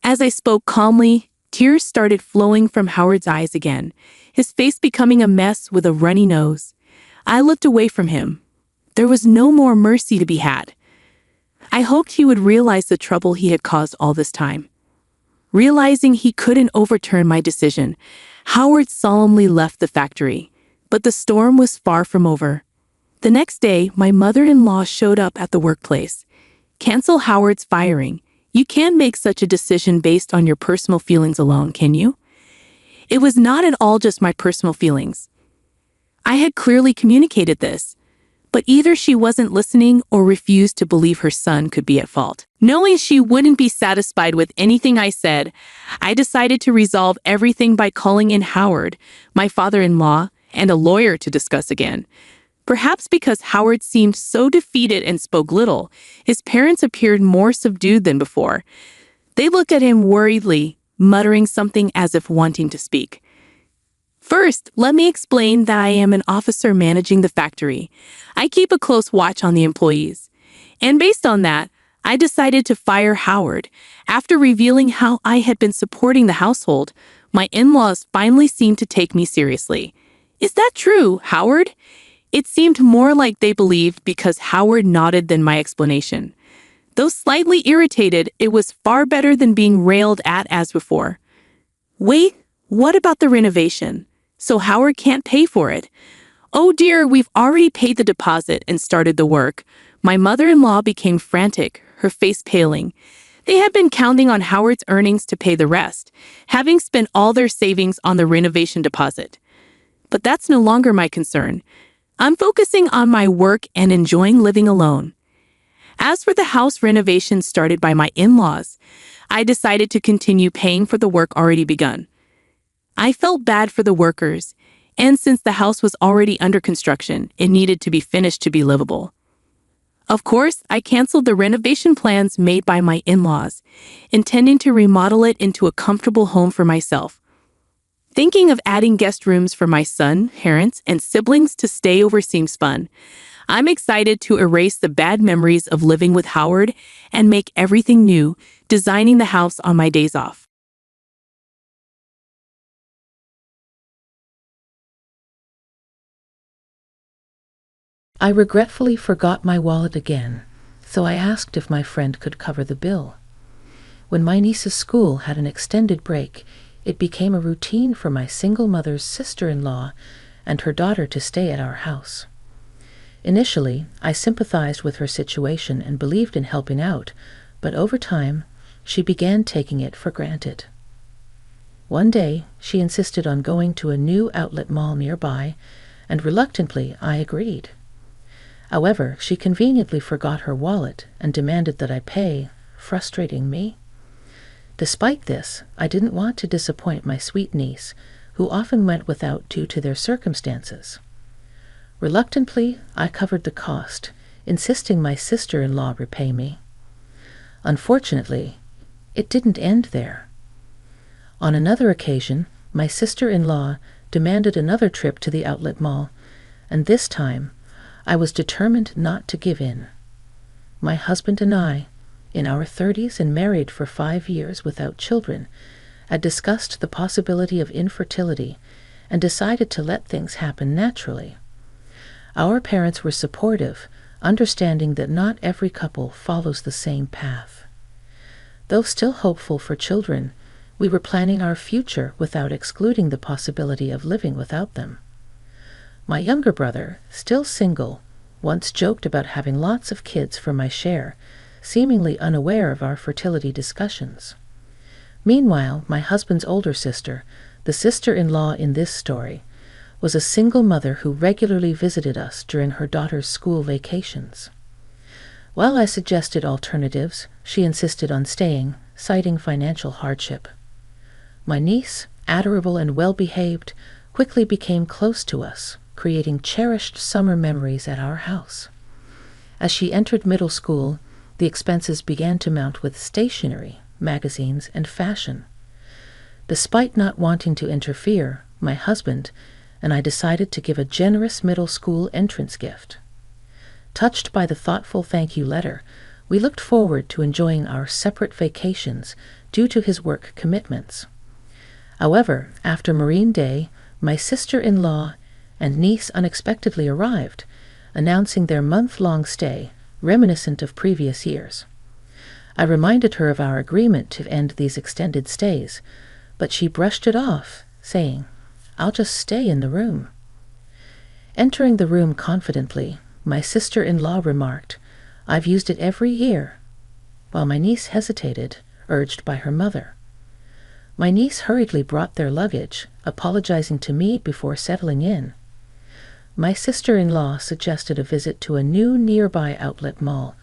As I spoke calmly, tears started flowing from Howard's eyes again, his face becoming a mess with a runny nose. I looked away from him. There was no more mercy to be had. I hoped he would realize the trouble he had caused all this time. Realizing he couldn't overturn my decision, Howard solemnly left the factory, but the storm was far from over. The next day, my mother-in-law showed up at the workplace. Cancel Howard's firing. You can't make such a decision based on your personal feelings alone, can you? It was not at all just my personal feelings. I had clearly communicated this, but either she wasn't listening or refused to believe her son could be at fault. Knowing she wouldn't be satisfied with anything I said, I decided to resolve everything by calling in Howard, my father-in-law, and a lawyer to discuss again. Perhaps because Howard seemed so defeated and spoke little, his parents appeared more subdued than before. They looked at him worriedly, muttering something as if wanting to speak. First, let me explain that I am an officer managing the factory. I keep a close watch on the employees. And based on that, I decided to fire Howard. After revealing how I had been supporting the household, my in-laws finally seemed to take me seriously. Is that true, Howard? It seemed more like they believed because Howard nodded than my explanation. Though slightly irritated, it was far better than being railed at as before. Wait, what about the renovation? So Howard can't pay for it. Oh dear, we've already paid the deposit and started the work. My mother-in-law became frantic, her face paling. They had been counting on Howard's earnings to pay the rest, having spent all their savings on the renovation deposit. But that's no longer my concern. I'm focusing on my work and enjoying living alone. As for the house renovation started by my in-laws, I decided to continue paying for the work already begun. I felt bad for the workers, and since the house was already under construction, it needed to be finished to be livable. Of course, I canceled the renovation plans made by my in-laws, intending to remodel it into a comfortable home for myself. Thinking of adding guest rooms for my son, parents, and siblings to stay over seems fun. I'm excited to erase the bad memories of living with Howard and make everything new, designing the house on my days off. I regretfully forgot my wallet again, so I asked if my friend could cover the bill. When my niece's school had an extended break, it became a routine for my single mother's sister-in-law and her daughter to stay at our house. Initially, I sympathized with her situation and believed in helping out, but over time, she began taking it for granted. One day, she insisted on going to a new outlet mall nearby, and reluctantly, I agreed. However, she conveniently forgot her wallet and demanded that I pay, frustrating me. Despite this, I didn't want to disappoint my sweet niece, who often went without due to their circumstances. Reluctantly, I covered the cost, insisting my sister-in-law repay me. Unfortunately, it didn't end there. On another occasion, my sister-in-law demanded another trip to the outlet mall, and this time, I was determined not to give in. My husband and I, in our 30s and married for 5 years without children, had discussed the possibility of infertility and decided to let things happen naturally. Our parents were supportive, understanding that not every couple follows the same path. Though still hopeful for children, we were planning our future without excluding the possibility of living without them. My younger brother, still single, once joked about having lots of kids for my share, seemingly unaware of our fertility discussions. Meanwhile, my husband's older sister, the sister-in-law in this story, was a single mother who regularly visited us during her daughter's school vacations. While I suggested alternatives, she insisted on staying, citing financial hardship. My niece, adorable and well-behaved, quickly became close to us, creating cherished summer memories at our house. As she entered middle school, the expenses began to mount with stationery, magazines, and fashion. Despite not wanting to interfere, my husband and I decided to give a generous middle school entrance gift. Touched by the thoughtful thank you letter, we looked forward to enjoying our separate vacations due to his work commitments. However, after Marine Day, my sister-in-law and niece unexpectedly arrived, announcing their month-long stay, reminiscent of previous years. I reminded her of our agreement to end these extended stays, but she brushed it off, saying, "I'll just stay in the room." Entering the room confidently, my sister-in-law remarked, "I've used it every year," while my niece hesitated, urged by her mother. My niece hurriedly brought their luggage, apologizing to me before settling in. My sister-in-law suggested a visit to a new nearby outlet mall,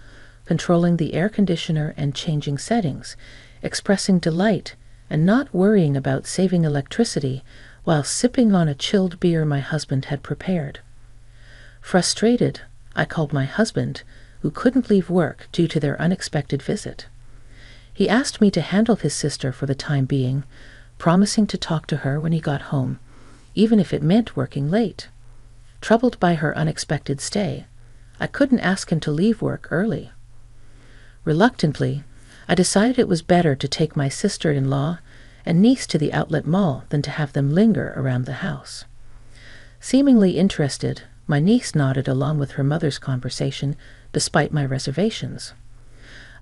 controlling the air conditioner and changing settings, expressing delight and not worrying about saving electricity while sipping on a chilled beer my husband had prepared. Frustrated, I called my husband, who couldn't leave work due to their unexpected visit. He asked me to handle his sister for the time being, promising to talk to her when he got home, even if it meant working late. Troubled by her unexpected stay, I couldn't ask him to leave work early. Reluctantly, I decided it was better to take my sister-in-law and niece to the outlet mall than to have them linger around the house. Seemingly interested, my niece nodded along with her mother's conversation, despite my reservations.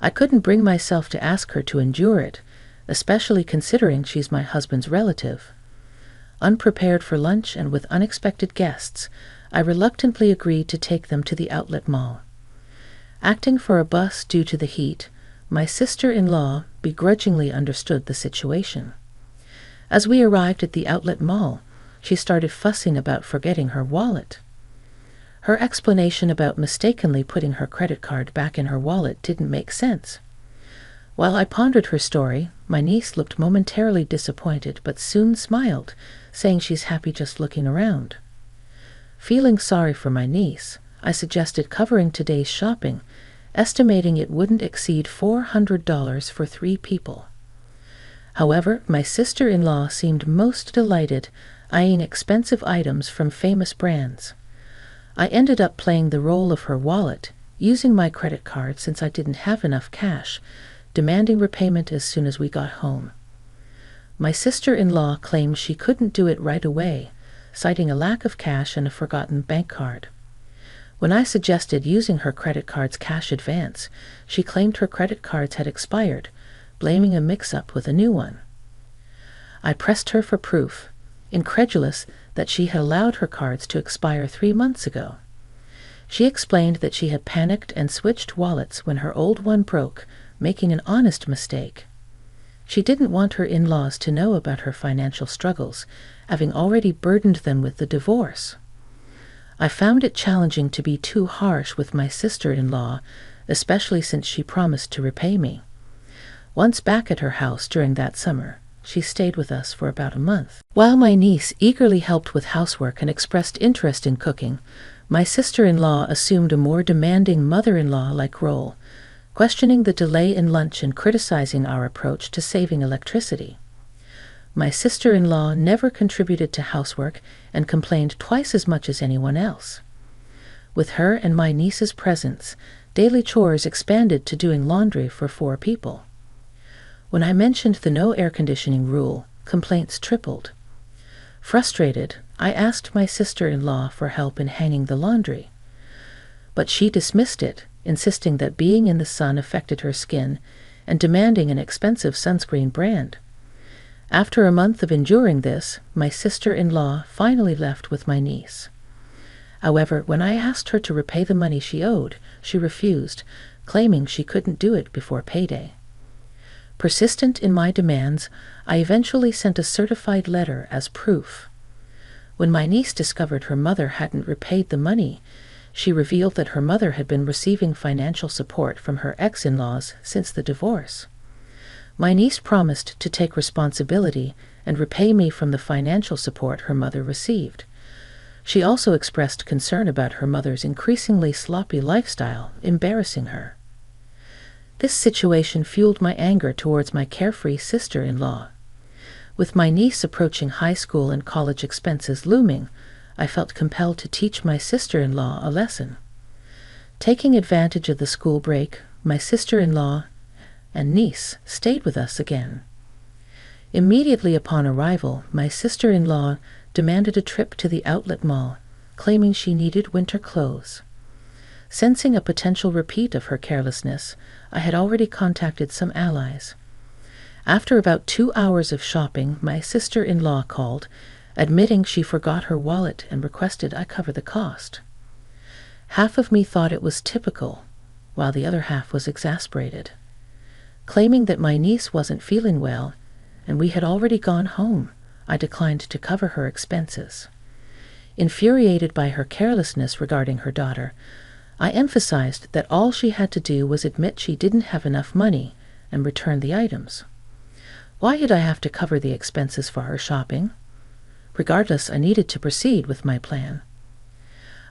I couldn't bring myself to ask her to endure it, especially considering she's my husband's relative. Unprepared for lunch and with unexpected guests, I reluctantly agreed to take them to the outlet mall. Acting for a bus due to the heat, my sister-in-law begrudgingly understood the situation. As we arrived at the outlet mall, she started fussing about forgetting her wallet. Her explanation about mistakenly putting her credit card back in her wallet didn't make sense. While I pondered her story, my niece looked momentarily disappointed but soon smiled, saying she's happy just looking around. Feeling sorry for my niece, I suggested covering today's shopping, estimating it wouldn't exceed $400 for 3 people. However, my sister-in-law seemed most delighted, eyeing expensive items from famous brands. I ended up playing the role of her wallet, using my credit card since I didn't have enough cash, demanding repayment as soon as we got home. My sister-in-law claimed she couldn't do it right away, citing a lack of cash and a forgotten bank card. When I suggested using her credit card's cash advance, she claimed her credit cards had expired, blaming a mix-up with a new one. I pressed her for proof, incredulous that she had allowed her cards to expire 3 months ago. She explained that she had panicked and switched wallets when her old one broke, making an honest mistake. She didn't want her in-laws to know about her financial struggles, having already burdened them with the divorce. I found it challenging to be too harsh with my sister-in-law, especially since she promised to repay me. Once back at her house during that summer, she stayed with us for about a month. While my niece eagerly helped with housework and expressed interest in cooking, my sister-in-law assumed a more demanding mother-in-law-like role, questioning the delay in lunch and criticizing our approach to saving electricity. My sister-in-law never contributed to housework and complained twice as much as anyone else. With her and my niece's presence, daily chores expanded to doing laundry for 4 people. When I mentioned the no air conditioning rule, complaints tripled. Frustrated, I asked my sister-in-law for help in hanging the laundry. But she dismissed it, insisting that being in the sun affected her skin and demanding an expensive sunscreen brand. After a month of enduring this, my sister-in-law finally left with my niece. However, when I asked her to repay the money she owed, she refused, claiming she couldn't do it before payday. Persistent in my demands, I eventually sent a certified letter as proof. When my niece discovered her mother hadn't repaid the money, She revealed that her mother had been receiving financial support from her ex-in-laws since the divorce. My niece promised to take responsibility and repay me from the financial support her mother received. She also expressed concern about her mother's increasingly sloppy lifestyle, embarrassing her. This situation fueled my anger towards my carefree sister-in-law. With my niece approaching high school and college expenses looming, I felt compelled to teach my sister-in-law a lesson. Taking advantage of the school break, my sister-in-law and niece stayed with us again. Immediately upon arrival, my sister-in-law demanded a trip to the outlet mall, claiming she needed winter clothes. Sensing a potential repeat of her carelessness, I had already contacted some allies. After about 2 hours of shopping, my sister-in-law called, admitting she forgot her wallet and requested I cover the cost. Half of me thought it was typical, while the other half was exasperated. Claiming that my niece wasn't feeling well, and we had already gone home, I declined to cover her expenses. Infuriated by her carelessness regarding her daughter, I emphasized that all she had to do was admit she didn't have enough money and return the items. Why did I have to cover the expenses for her shopping? Regardless, I needed to proceed with my plan.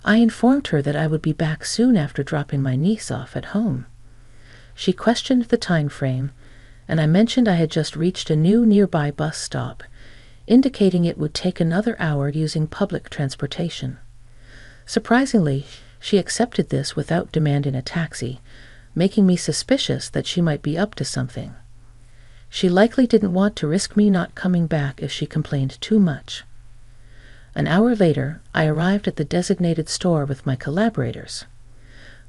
I informed her that I would be back soon after dropping my niece off at home. She questioned the time frame, and I mentioned I had just reached a new nearby bus stop, indicating it would take another hour using public transportation. Surprisingly, she accepted this without demanding a taxi, making me suspicious that she might be up to something. She likely didn't want to risk me not coming back if she complained too much. An hour later, I arrived at the designated store with my collaborators.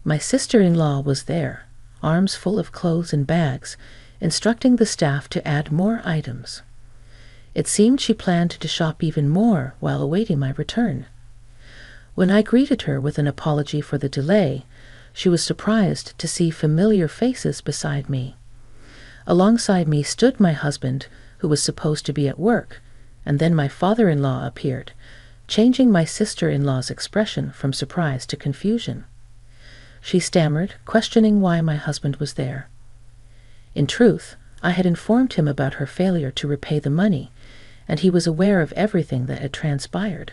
My sister-in-law was there, arms full of clothes and bags, instructing the staff to add more items. It seemed she planned to shop even more while awaiting my return. When I greeted her with an apology for the delay, she was surprised to see familiar faces beside me. Alongside me stood my husband, who was supposed to be at work, and then my father-in-law appeared, changing my sister-in-law's expression from surprise to confusion. She stammered, questioning why my husband was there. In truth, I had informed him about her failure to repay the money, and he was aware of everything that had transpired.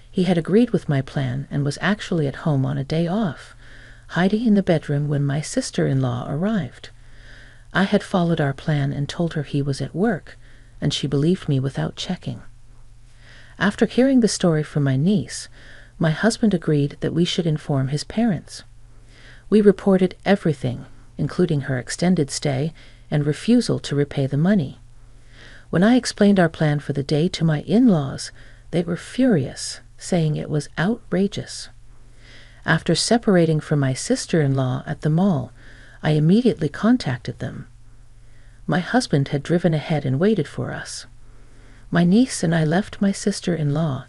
He had agreed with my plan and was actually at home on a day off, hiding in the bedroom when my sister-in-law arrived. I had followed our plan and told her he was at work, and she believed me without checking. After hearing the story from my niece, my husband agreed that we should inform his parents. We reported everything, including her extended stay and refusal to repay the money. When I explained our plan for the day to my in-laws, they were furious, saying it was outrageous. After separating from my sister-in-law at the mall, I immediately contacted them. My husband had driven ahead and waited for us. My niece and I left my sister-in-law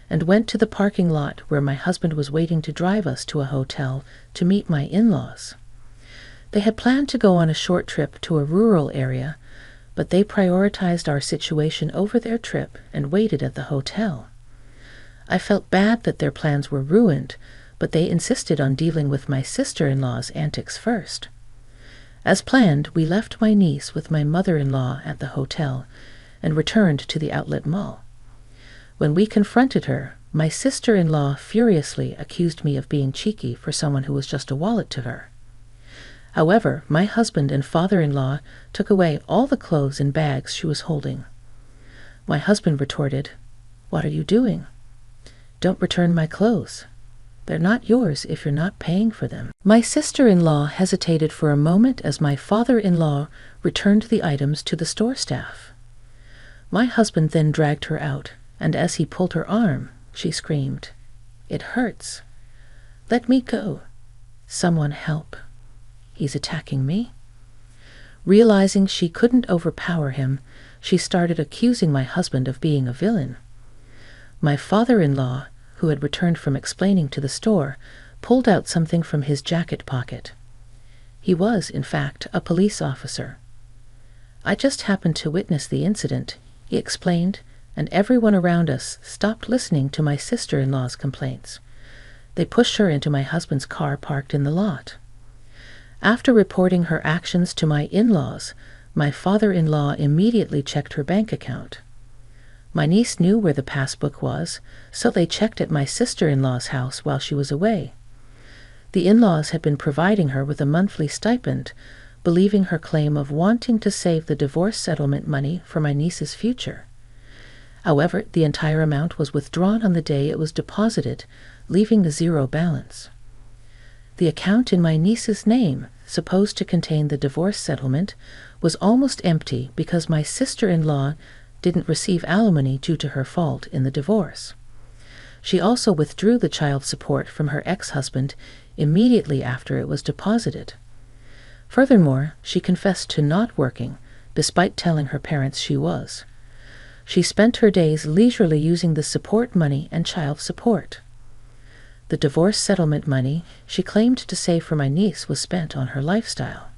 and went to the parking lot where my husband was waiting to drive us to a hotel to meet my in-laws. They had planned to go on a short trip to a rural area, but they prioritized our situation over their trip and waited at the hotel. I felt bad that their plans were ruined, but they insisted on dealing with my sister-in-law's antics first. As planned, we left my niece with my mother-in-law at the hotel and returned to the outlet mall. When we confronted her, my sister-in-law furiously accused me of being cheeky for someone who was just a wallet to her. However, my husband and father-in-law took away all the clothes and bags she was holding. My husband retorted, "What are you doing? Don't return my clothes. They're not yours if you're not paying for them." My sister-in-law hesitated for a moment as my father-in-law returned the items to the store staff. My husband then dragged her out, and as he pulled her arm, she screamed, "It hurts. Let me go. Someone help. He's attacking me." Realizing she couldn't overpower him, she started accusing my husband of being a villain. My father-in-law, who had returned from explaining to the store, pulled out something from his jacket pocket. He was, in fact, a police officer. "I just happened to witness the incident," he explained, and everyone around us stopped listening to my sister-in-law's complaints. They pushed her into my husband's car parked in the lot. After reporting her actions to my in-laws, my father-in-law immediately checked her bank account. My niece knew where the passbook was, so they checked at my sister-in-law's house while she was away. The in-laws had been providing her with a monthly stipend, believing her claim of wanting to save the divorce settlement money for my niece's future. However, the entire amount was withdrawn on the day it was deposited, leaving a zero balance. The account in my niece's name, supposed to contain the divorce settlement, was almost empty because my sister-in-law didn't receive alimony due to her fault in the divorce. She also withdrew the child support from her ex-husband immediately after it was deposited. Furthermore, she confessed to not working, despite telling her parents she was. She spent her days leisurely using the support money and child support. The divorce settlement money she claimed to save for my niece was spent on her lifestyle.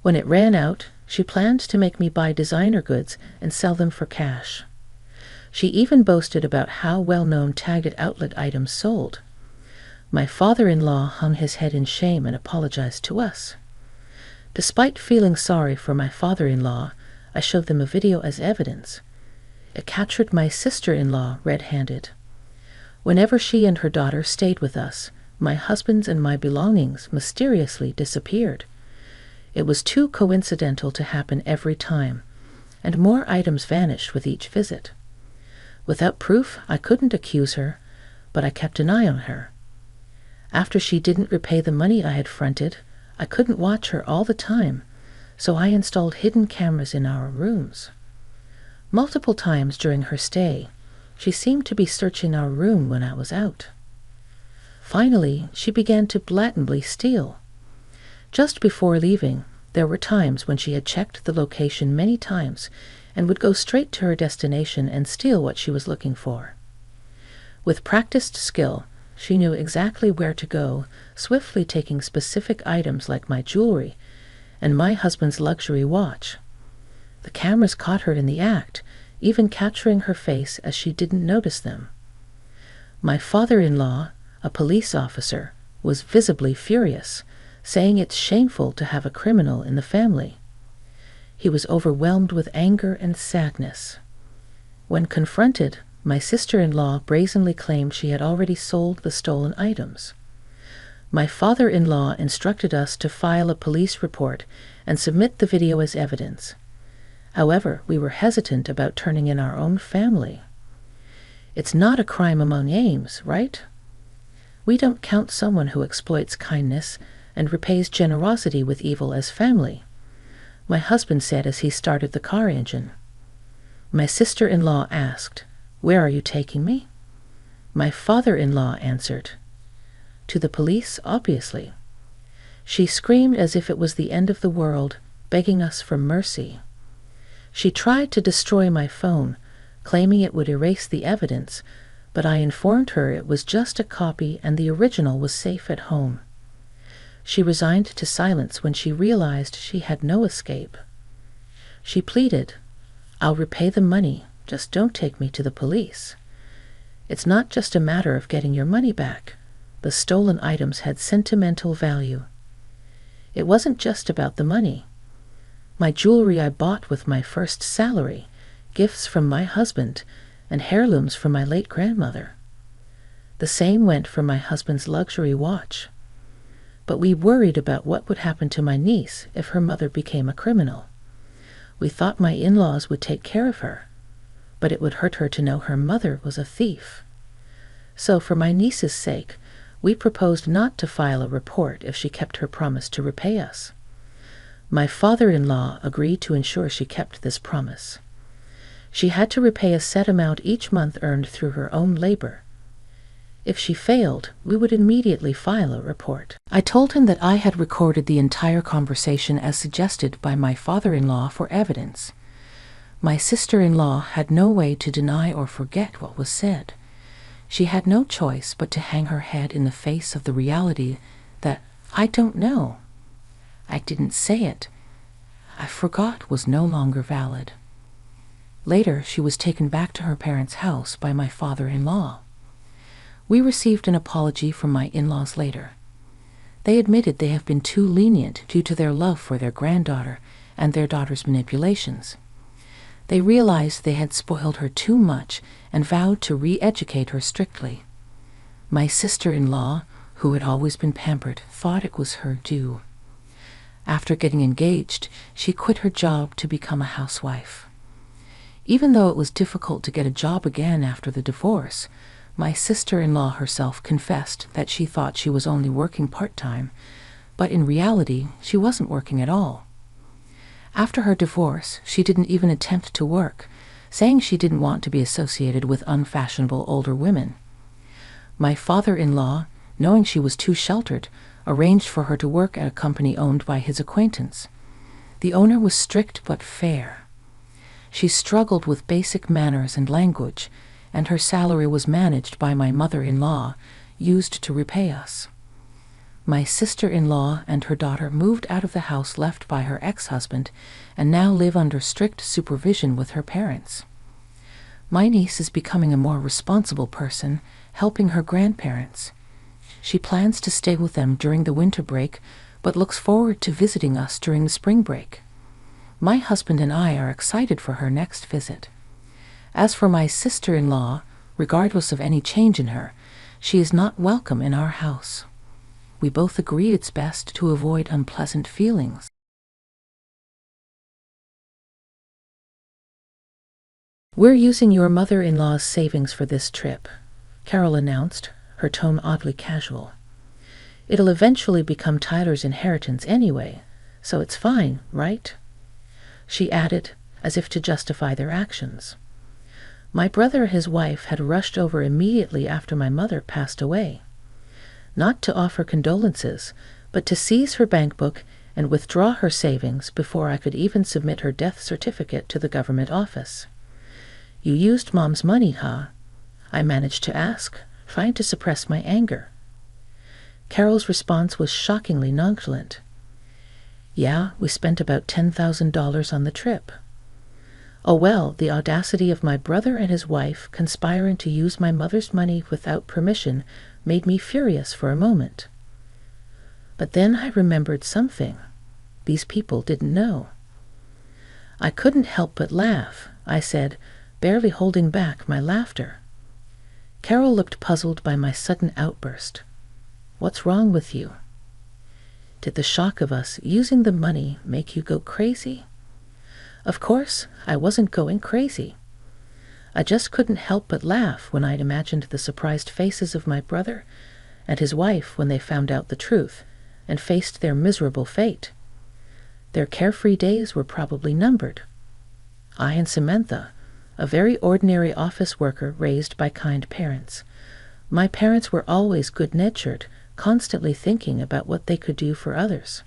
When it ran out, she planned to make me buy designer goods and sell them for cash. She even boasted about how well-known Target outlet items sold. My father-in-law hung his head in shame and apologized to us. Despite feeling sorry for my father-in-law, I showed them a video as evidence. It captured my sister-in-law red-handed. Whenever she and her daughter stayed with us, my husband's and my belongings mysteriously disappeared. It was too coincidental to happen every time, and more items vanished with each visit. Without proof, I couldn't accuse her, but I kept an eye on her. After she didn't repay the money I had fronted, I couldn't watch her all the time, so I installed hidden cameras in our rooms. Multiple times during her stay, she seemed to be searching our room when I was out. Finally, she began to blatantly steal. Just before leaving, there were times when she had checked the location many times and would go straight to her destination and steal what she was looking for. With practiced skill, she knew exactly where to go, swiftly taking specific items like my jewelry and my husband's luxury watch. The cameras caught her in the act, even capturing her face as she didn't notice them. My father-in-law, a police officer, was visibly furious, saying it's shameful to have a criminal in the family. He was overwhelmed with anger and sadness. When confronted, my sister-in-law brazenly claimed she had already sold the stolen items. My father-in-law instructed us to file a police report and submit the video as evidence. However, we were hesitant about turning in our own family. It's not a crime among names, right? We don't count someone who exploits kindness and repays generosity with evil as family, my husband said as he started the car engine. My sister-in-law asked, "Where are you taking me?" My father-in-law answered, "To the police, obviously." She screamed as if it was the end of the world, begging us for mercy. She tried to destroy my phone, claiming it would erase the evidence, but I informed her it was just a copy and the original was safe at home. She resigned to silence when she realized she had no escape. She pleaded, "I'll repay the money, just don't take me to the police." It's not just a matter of getting your money back. The stolen items had sentimental value. It wasn't just about the money. My jewelry I bought with my first salary, gifts from my husband, and heirlooms from my late grandmother. The same went for my husband's luxury watch. But we worried about what would happen to my niece if her mother became a criminal. We thought my in-laws would take care of her, but it would hurt her to know her mother was a thief. So for my niece's sake, we proposed not to file a report if she kept her promise to repay us. My father-in-law agreed to ensure she kept this promise. She had to repay a set amount each month earned through her own labor. If she failed, we would immediately file a report. I told him that I had recorded the entire conversation as suggested by my father-in-law for evidence. My sister-in-law had no way to deny or forget what was said. She had no choice but to hang her head in the face of the reality that "I don't know. I didn't say it. I forgot" was no longer valid. Later, she was taken back to her parents' house by my father-in-law. We received an apology from my in-laws later. They admitted they have been too lenient due to their love for their granddaughter and their daughter's manipulations. They realized they had spoiled her too much and vowed to re-educate her strictly. My sister-in-law, who had always been pampered, thought it was her due. After getting engaged, she quit her job to become a housewife. Even though it was difficult to get a job again after the divorce, my sister-in-law herself confessed that she thought she was only working part-time, but in reality, she wasn't working at all. After her divorce, she didn't even attempt to work, saying she didn't want to be associated with unfashionable older women. My father-in-law, knowing she was too sheltered, arranged for her to work at a company owned by his acquaintance. The owner was strict but fair. She struggled with basic manners and language, and her salary was managed by my mother-in-law, used to repay us. My sister-in-law and her daughter moved out of the house left by her ex-husband and now live under strict supervision with her parents. My niece is becoming a more responsible person, helping her grandparents. She plans to stay with them during the winter break, but looks forward to visiting us during the spring break. My husband and I are excited for her next visit. As for my sister-in-law, regardless of any change in her, she is not welcome in our house. We both agree it's best to avoid unpleasant feelings. "We're using your mother-in-law's savings for this trip," Carol announced, her tone oddly casual. "It'll eventually become Tyler's inheritance anyway, so it's fine, right?" She added, as if to justify their actions. My brother and his wife had rushed over immediately after my mother passed away. Not to offer condolences, but to seize her bank book and withdraw her savings before I could even submit her death certificate to the government office. "You used Mom's money, huh?" I managed to ask, trying to suppress my anger. Carol's response was shockingly nonchalant. "Yeah, we spent about $10,000 on the trip." Oh well, the audacity of my brother and his wife conspiring to use my mother's money without permission made me furious for a moment. But then I remembered something these people didn't know. I couldn't help but laugh, I said, barely holding back my laughter. Carol looked puzzled by my sudden outburst. "What's wrong with you? Did the shock of us using the money make you go crazy?" Of course, I wasn't going crazy. I just couldn't help but laugh when I'd imagined the surprised faces of my brother and his wife when they found out the truth and faced their miserable fate. Their carefree days were probably numbered. I and Samantha, a very ordinary office worker raised by kind parents. My parents were always good-natured, constantly thinking about what they could do for others.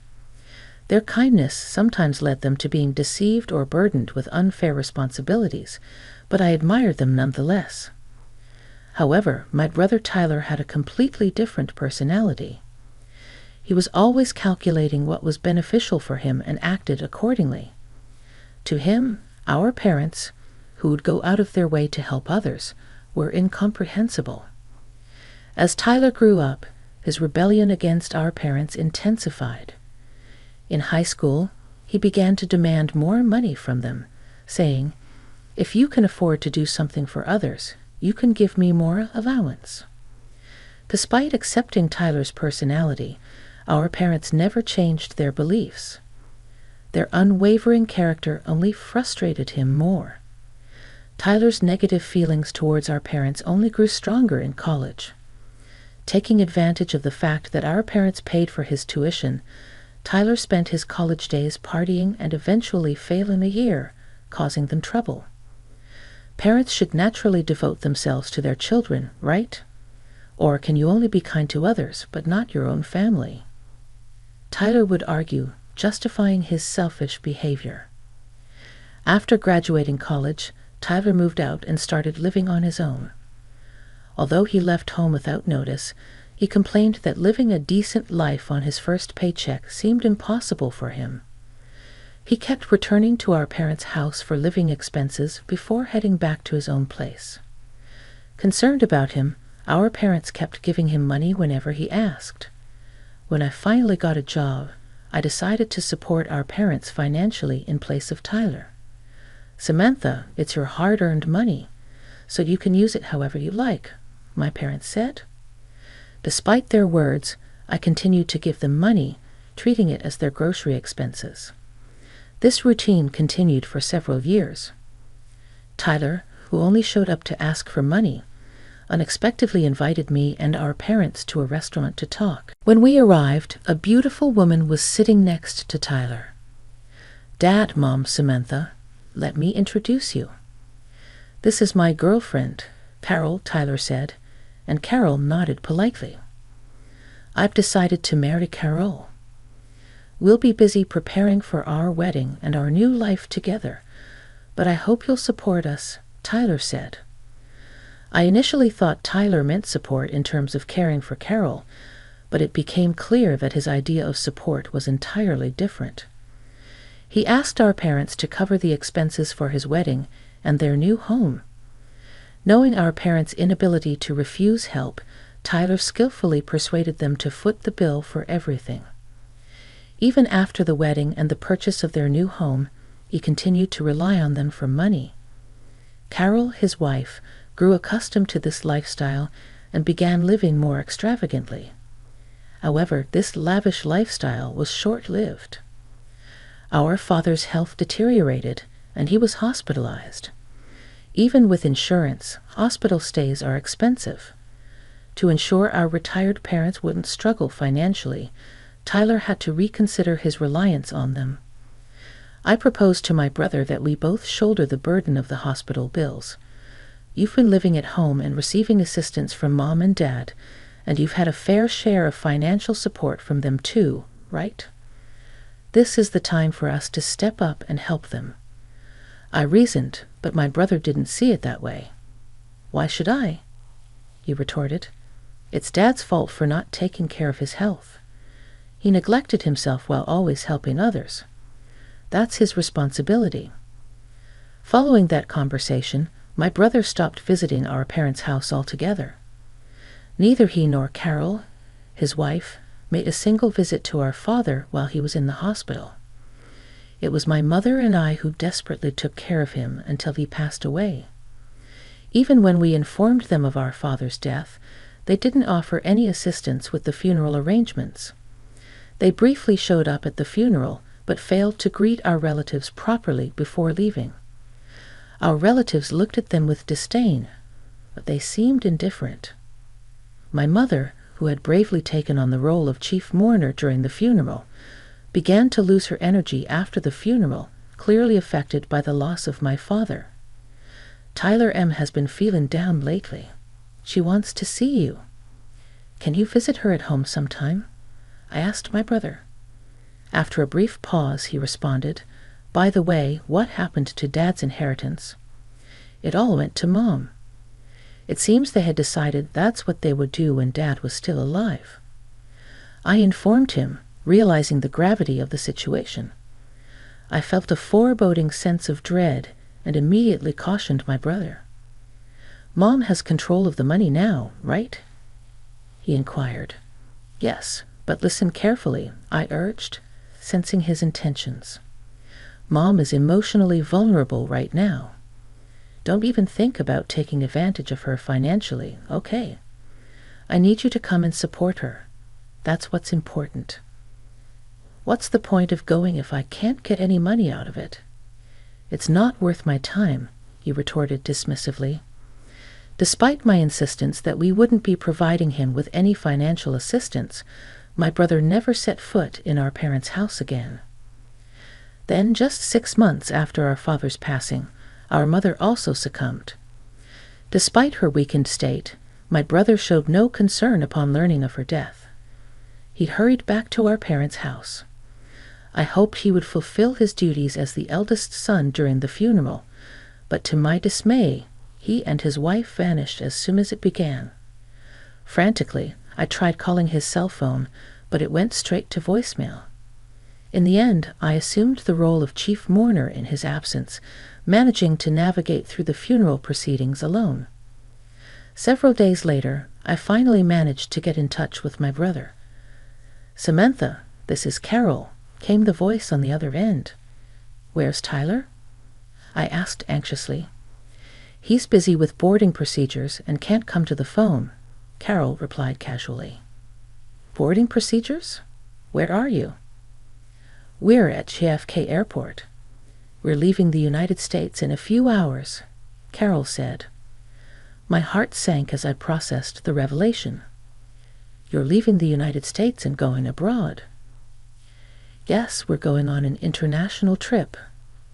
Their kindness sometimes led them to being deceived or burdened with unfair responsibilities, but I admired them nonetheless. However, my brother Tyler had a completely different personality. He was always calculating what was beneficial for him and acted accordingly. To him, our parents, who would go out of their way to help others, were incomprehensible. As Tyler grew up, his rebellion against our parents intensified. In high school, he began to demand more money from them, saying, "If you can afford to do something for others, you can give me more allowance." Despite accepting Tyler's personality, our parents never changed their beliefs. Their unwavering character only frustrated him more. Tyler's negative feelings towards our parents only grew stronger in college. Taking advantage of the fact that our parents paid for his tuition, Tyler spent his college days partying and eventually failing a year, causing them trouble. Parents should naturally devote themselves to their children, right? Or can you only be kind to others, but not your own family? Tyler would argue, justifying his selfish behavior. After graduating college, Tyler moved out and started living on his own. Although he left home without notice, he complained that living a decent life on his first paycheck seemed impossible for him. He kept returning to our parents' house for living expenses before heading back to his own place. Concerned about him, Our parents kept giving him money whenever he asked. When I finally got a job, I decided to support our parents financially in place of Tyler. Samantha, it's your hard-earned money, so you can use it however you like, my parents said. Despite their words, I continued to give them money, treating it as their grocery expenses. This routine continued for several years. Tyler, who only showed up to ask for money, unexpectedly invited me and our parents to a restaurant to talk. When we arrived, a beautiful woman was sitting next to Tyler. "Dad, Mom, Samantha, let me introduce you. This is my girlfriend, Carol," Tyler said, and Carol nodded politely. "I've decided to marry Carol. We'll be busy preparing for our wedding and our new life together, but I hope you'll support us," Tyler said. I initially thought Tyler meant support in terms of caring for Carol, but it became clear that his idea of support was entirely different. He asked our parents to cover the expenses for his wedding and their new home. Knowing our parents' inability to refuse help, Tyler skillfully persuaded them to foot the bill for everything. Even after the wedding and the purchase of their new home, he continued to rely on them for money. Carol, his wife, grew accustomed to this lifestyle and began living more extravagantly. However, this lavish lifestyle was short-lived. Our father's health deteriorated, and he was hospitalized. Even with insurance, hospital stays are expensive. To ensure our retired parents wouldn't struggle financially, Tyler had to reconsider his reliance on them. I proposed to my brother that we both shoulder the burden of the hospital bills. You've been living at home and receiving assistance from Mom and Dad, and you've had a fair share of financial support from them too, right? This is the time for us to step up and help them. I reasoned, but my brother didn't see it that way. "Why should I?" he retorted. "It's Dad's fault for not taking care of his health. He neglected himself while always helping others. That's his responsibility." Following that conversation, my brother stopped visiting our parents' house altogether. Neither he nor Carol, his wife, made a single visit to our father while he was in the hospital. It was my mother and I who desperately took care of him until he passed away. Even when we informed them of our father's death, they didn't offer any assistance with the funeral arrangements. They briefly showed up at the funeral, but failed to greet our relatives properly before leaving. Our relatives looked at them with disdain, but they seemed indifferent. My mother, who had bravely taken on the role of chief mourner during the funeral, began to lose her energy after the funeral, clearly affected by the loss of my father. "Tyler M. has been feeling down lately. She wants to see you. Can you visit her at home sometime?" I asked my brother. After a brief pause, he responded, "By the way, what happened to Dad's inheritance?" "It all went to Mom. It seems they had decided that's what they would do when Dad was still alive." I informed him, realizing the gravity of the situation. I felt a foreboding sense of dread and immediately cautioned my brother. "Mom has control of the money now, right?" he inquired. "Yes, but listen carefully," I urged, sensing his intentions. "Mom is emotionally vulnerable right now. Don't even think about taking advantage of her financially, okay? I need you to come and support her. That's what's important." "What's the point of going if I can't get any money out of it?" "It's not worth my time," he retorted dismissively. Despite my insistence that we wouldn't be providing him with any financial assistance, my brother never set foot in our parents' house again. Then, just 6 months after our father's passing, our mother also succumbed. Despite her weakened state, my brother showed no concern upon learning of her death. He hurried back to our parents' house. I hoped he would fulfill his duties as the eldest son during the funeral, but to my dismay, he and his wife vanished as soon as it began. Frantically, I tried calling his cell phone, but it went straight to voicemail. In the end, I assumed the role of chief mourner in his absence, managing to navigate through the funeral proceedings alone. Several days later, I finally managed to get in touch with my brother. "Samantha, this is Carol," came the voice on the other end. "Where's Tyler?" I asked anxiously. "He's busy with boarding procedures and can't come to the phone," Carol replied casually. "Boarding procedures? Where are you?" "We're at JFK Airport. We're leaving the United States in a few hours," Carol said. My heart sank as I processed the revelation. "You're leaving the United States and going abroad?" "Yes, we're going on an international trip,"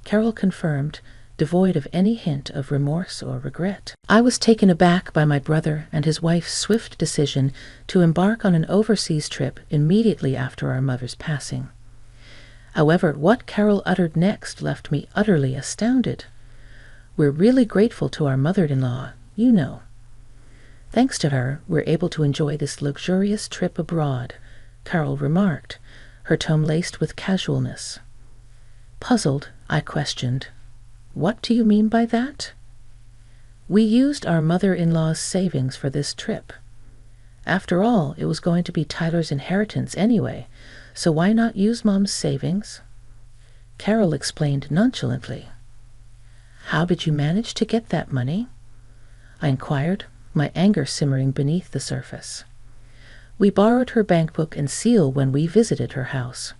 Carol confirmed, devoid of any hint of remorse or regret. I was taken aback by my brother and his wife's swift decision to embark on an overseas trip immediately after our mother's passing. However, what Carol uttered next left me utterly astounded. "We're really grateful to our mother-in-law, you know. Thanks to her, we're able to enjoy this luxurious trip abroad," Carol remarked, her tone laced with casualness. Puzzled, I questioned, "What do you mean by that?" "We used our mother-in-law's savings for this trip. After all, it was going to be Tyler's inheritance anyway, so why not use Mom's savings?" Carol explained nonchalantly. "How did you manage to get that money?" I inquired, my anger simmering beneath the surface. "We borrowed her bankbook and seal when we visited her house.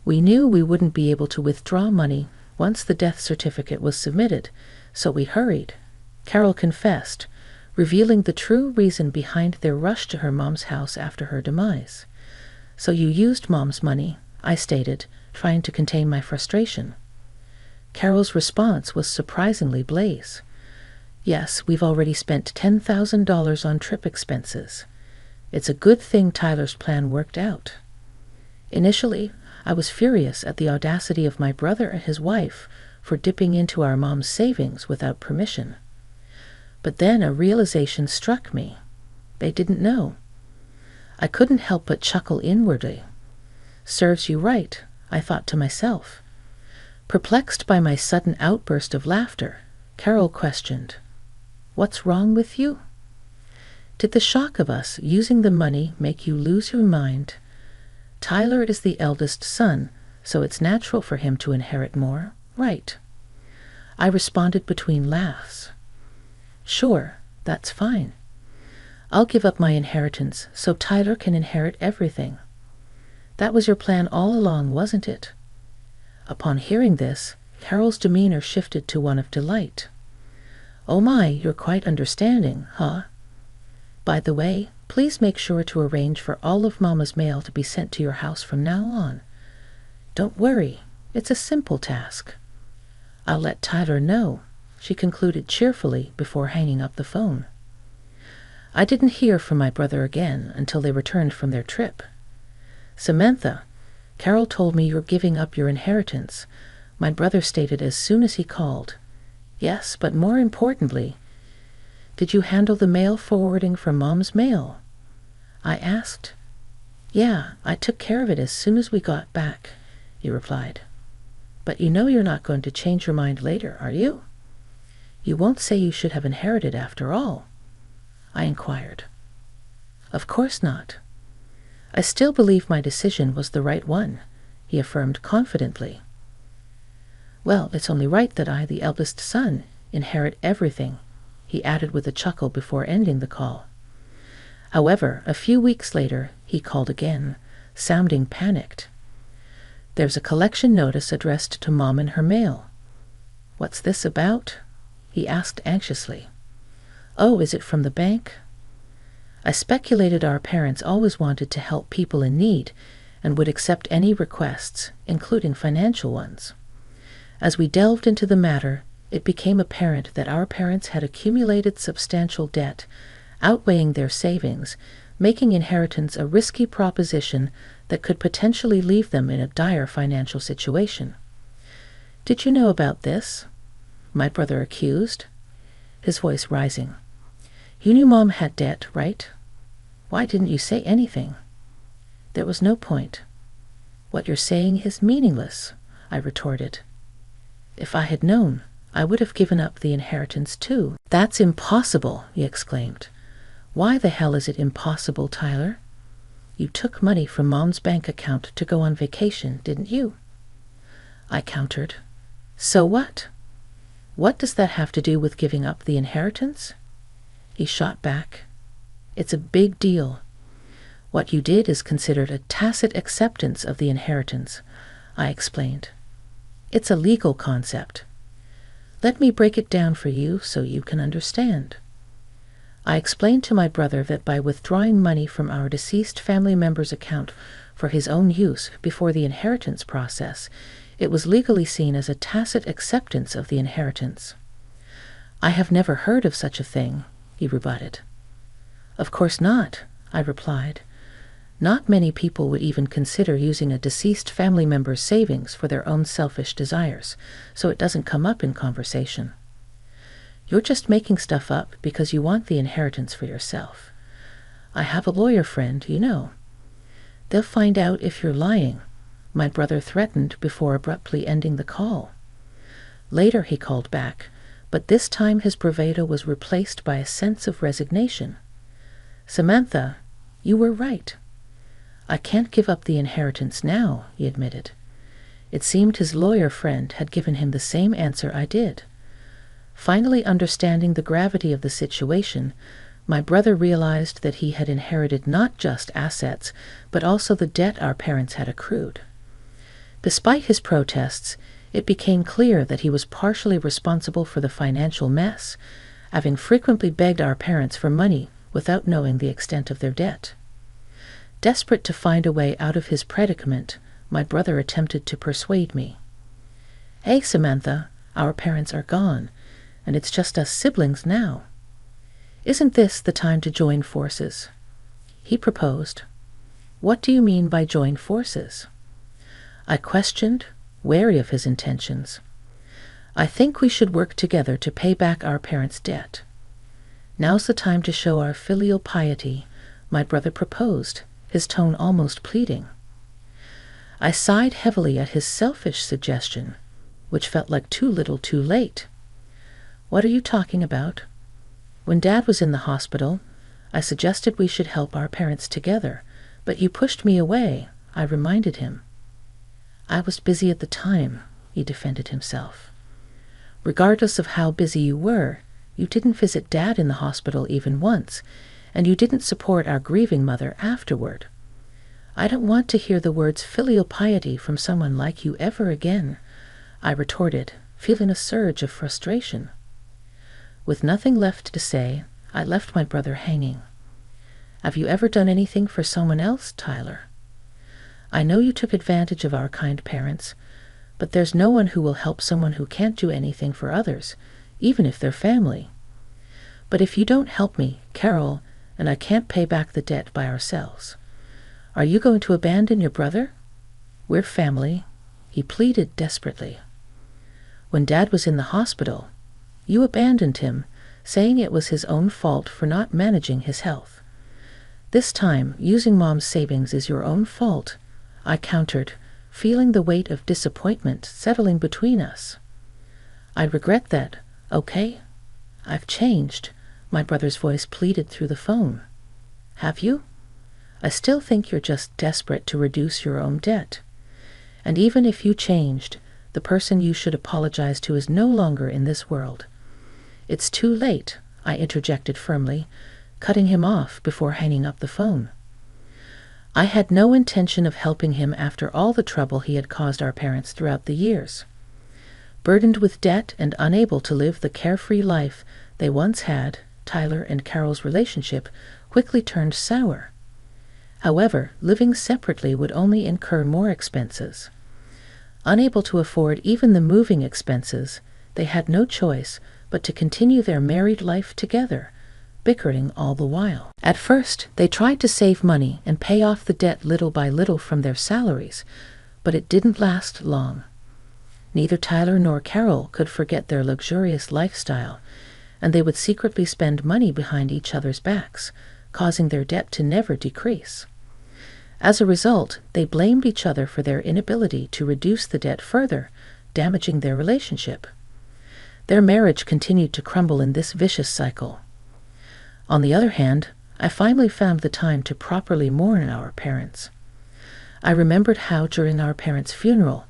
We knew we wouldn't be able to withdraw money once the death certificate was submitted, so we hurried," Carol confessed, revealing the true reason behind their rush to her mom's house after her demise. "So you used Mom's money," I stated, trying to contain my frustration. Carol's response was surprisingly blaze. "Yes, we've already spent $10,000 on trip expenses. It's a good thing Tyler's plan worked out." Initially, I was furious at the audacity of my brother and his wife for dipping into our mom's savings without permission. But then a realization struck me. They didn't know. I couldn't help but chuckle inwardly. "Serves you right," I thought to myself. Perplexed by my sudden outburst of laughter, Carol questioned, "What's wrong with you? Did the shock of us using the money make you lose your mind? Tyler is the eldest son, so it's natural for him to inherit more, right?" I responded between laughs. "Sure, that's fine. I'll give up my inheritance so Tyler can inherit everything. That was your plan all along, wasn't it?" Upon hearing this, Carol's demeanor shifted to one of delight. "Oh my, you're quite understanding, huh? By the way, please make sure to arrange for all of Mama's mail to be sent to your house from now on. Don't worry, it's a simple task. I'll let Tyler know," she concluded cheerfully before hanging up the phone. I didn't hear from my brother again until they returned from their trip. "Samantha, Carol told me you're giving up your inheritance," my brother stated as soon as he called. "Yes, but more importantly, did you handle the mail forwarding from Mom's mail?" I asked. "Yeah, I took care of it as soon as we got back," he replied. "But you know you're not going to change your mind later, are you? You won't say you should have inherited after all?" I inquired. "Of course not. I still believe my decision was the right one," he affirmed confidently. "Well, it's only right that I, the eldest son, inherit everything," he added with a chuckle before ending the call. However, a few weeks later, he called again, sounding panicked. "There's a collection notice addressed to Mom in her mail." "What's this about?" he asked anxiously. "Oh, is it from the bank?" I speculated our parents always wanted to help people in need and would accept any requests, including financial ones. As we delved into the matter, it became apparent that our parents had accumulated substantial debt, outweighing their savings, making inheritance a risky proposition that could potentially leave them in a dire financial situation. "Did you know about this?" my brother accused, his voice rising. "You knew Mom had debt, right? Why didn't you say anything?" "There was no point. What you're saying is meaningless," I retorted. "If I had known, I would have given up the inheritance too. That's impossible, he exclaimed. Why the hell is it impossible, Tyler? You took money from Mom's bank account to go on vacation, didn't you? I countered. So what? What does that have to do with giving up the inheritance? He shot back. It's a big deal. What you did is considered a tacit acceptance of the inheritance, I explained. It's a legal concept. Let me break it down for you so you can understand. I explained to my brother that by withdrawing money from our deceased family member's account for his own use before the inheritance process, it was legally seen as a tacit acceptance of the inheritance. I have never heard of such a thing, he rebutted. Of course not, I replied. Not many people would even consider using a deceased family member's savings for their own selfish desires, so it doesn't come up in conversation. You're just making stuff up because you want the inheritance for yourself. I have a lawyer friend, you know. They'll find out if you're lying, my brother threatened before abruptly ending the call. Later he called back, but this time his bravado was replaced by a sense of resignation. Samantha, you were right. I can't give up the inheritance now, he admitted. It seemed his lawyer friend had given him the same answer I did. Finally understanding the gravity of the situation, my brother realized that he had inherited not just assets, but also the debt our parents had accrued. Despite his protests, it became clear that he was partially responsible for the financial mess, having frequently begged our parents for money without knowing the extent of their debt. Desperate to find a way out of his predicament, my brother attempted to persuade me. Hey, Samantha, our parents are gone, and it's just us siblings now. Isn't this the time to join forces? He proposed. What do you mean by join forces? I questioned, wary of his intentions. I think we should work together to pay back our parents' debt. Now's the time to show our filial piety, my brother proposed, his tone almost pleading. I sighed heavily at his selfish suggestion, which felt like too little too late. What are you talking about? When Dad was in the hospital, I suggested we should help our parents together, but you pushed me away, I reminded him. I was busy at the time, he defended himself. Regardless of how busy you were, you didn't visit Dad in the hospital even once, and you didn't support our grieving mother afterward. I don't want to hear the words filial piety from someone like you ever again, I retorted, feeling a surge of frustration. With nothing left to say, I left my brother hanging. Have you ever done anything for someone else, Tyler? I know you took advantage of our kind parents, but there's no one who will help someone who can't do anything for others, even if they're family. But if you don't help me, Carol, and I can't pay back the debt by ourselves, are you going to abandon your brother? We're family, he pleaded desperately. When Dad was in the hospital, you abandoned him, saying it was his own fault for not managing his health. This time, using Mom's savings is your own fault, I countered, feeling the weight of disappointment settling between us. I regret that, okay? I've changed, my brother's voice pleaded through the phone. Have you? I still think you're just desperate to reduce your own debt. And even if you changed, the person you should apologize to is no longer in this world. It's too late, I interjected firmly, cutting him off before hanging up the phone. I had no intention of helping him after all the trouble he had caused our parents throughout the years. Burdened with debt and unable to live the carefree life they once had, Tyler and Carol's relationship quickly turned sour. However, living separately would only incur more expenses. Unable to afford even the moving expenses, they had no choice but to continue their married life together, bickering all the while. At first, they tried to save money and pay off the debt little by little from their salaries, but it didn't last long. Neither Tyler nor Carol could forget their luxurious lifestyle, and they would secretly spend money behind each other's backs, causing their debt to never decrease. As a result, they blamed each other for their inability to reduce the debt further, damaging their relationship. Their marriage continued to crumble in this vicious cycle. On the other hand, I finally found the time to properly mourn our parents. I remembered how, during our parents' funeral,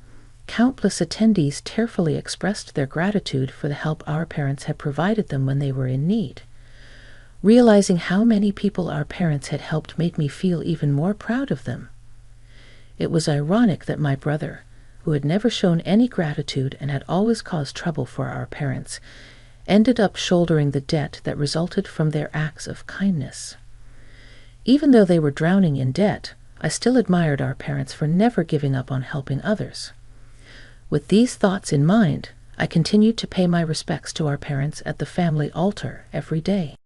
countless attendees tearfully expressed their gratitude for the help our parents had provided them when they were in need. Realizing how many people our parents had helped made me feel even more proud of them. It was ironic that my brother, who had never shown any gratitude and had always caused trouble for our parents, ended up shouldering the debt that resulted from their acts of kindness. Even though they were drowning in debt, I still admired our parents for never giving up on helping others. With these thoughts in mind, I continued to pay my respects to our parents at the family altar every day.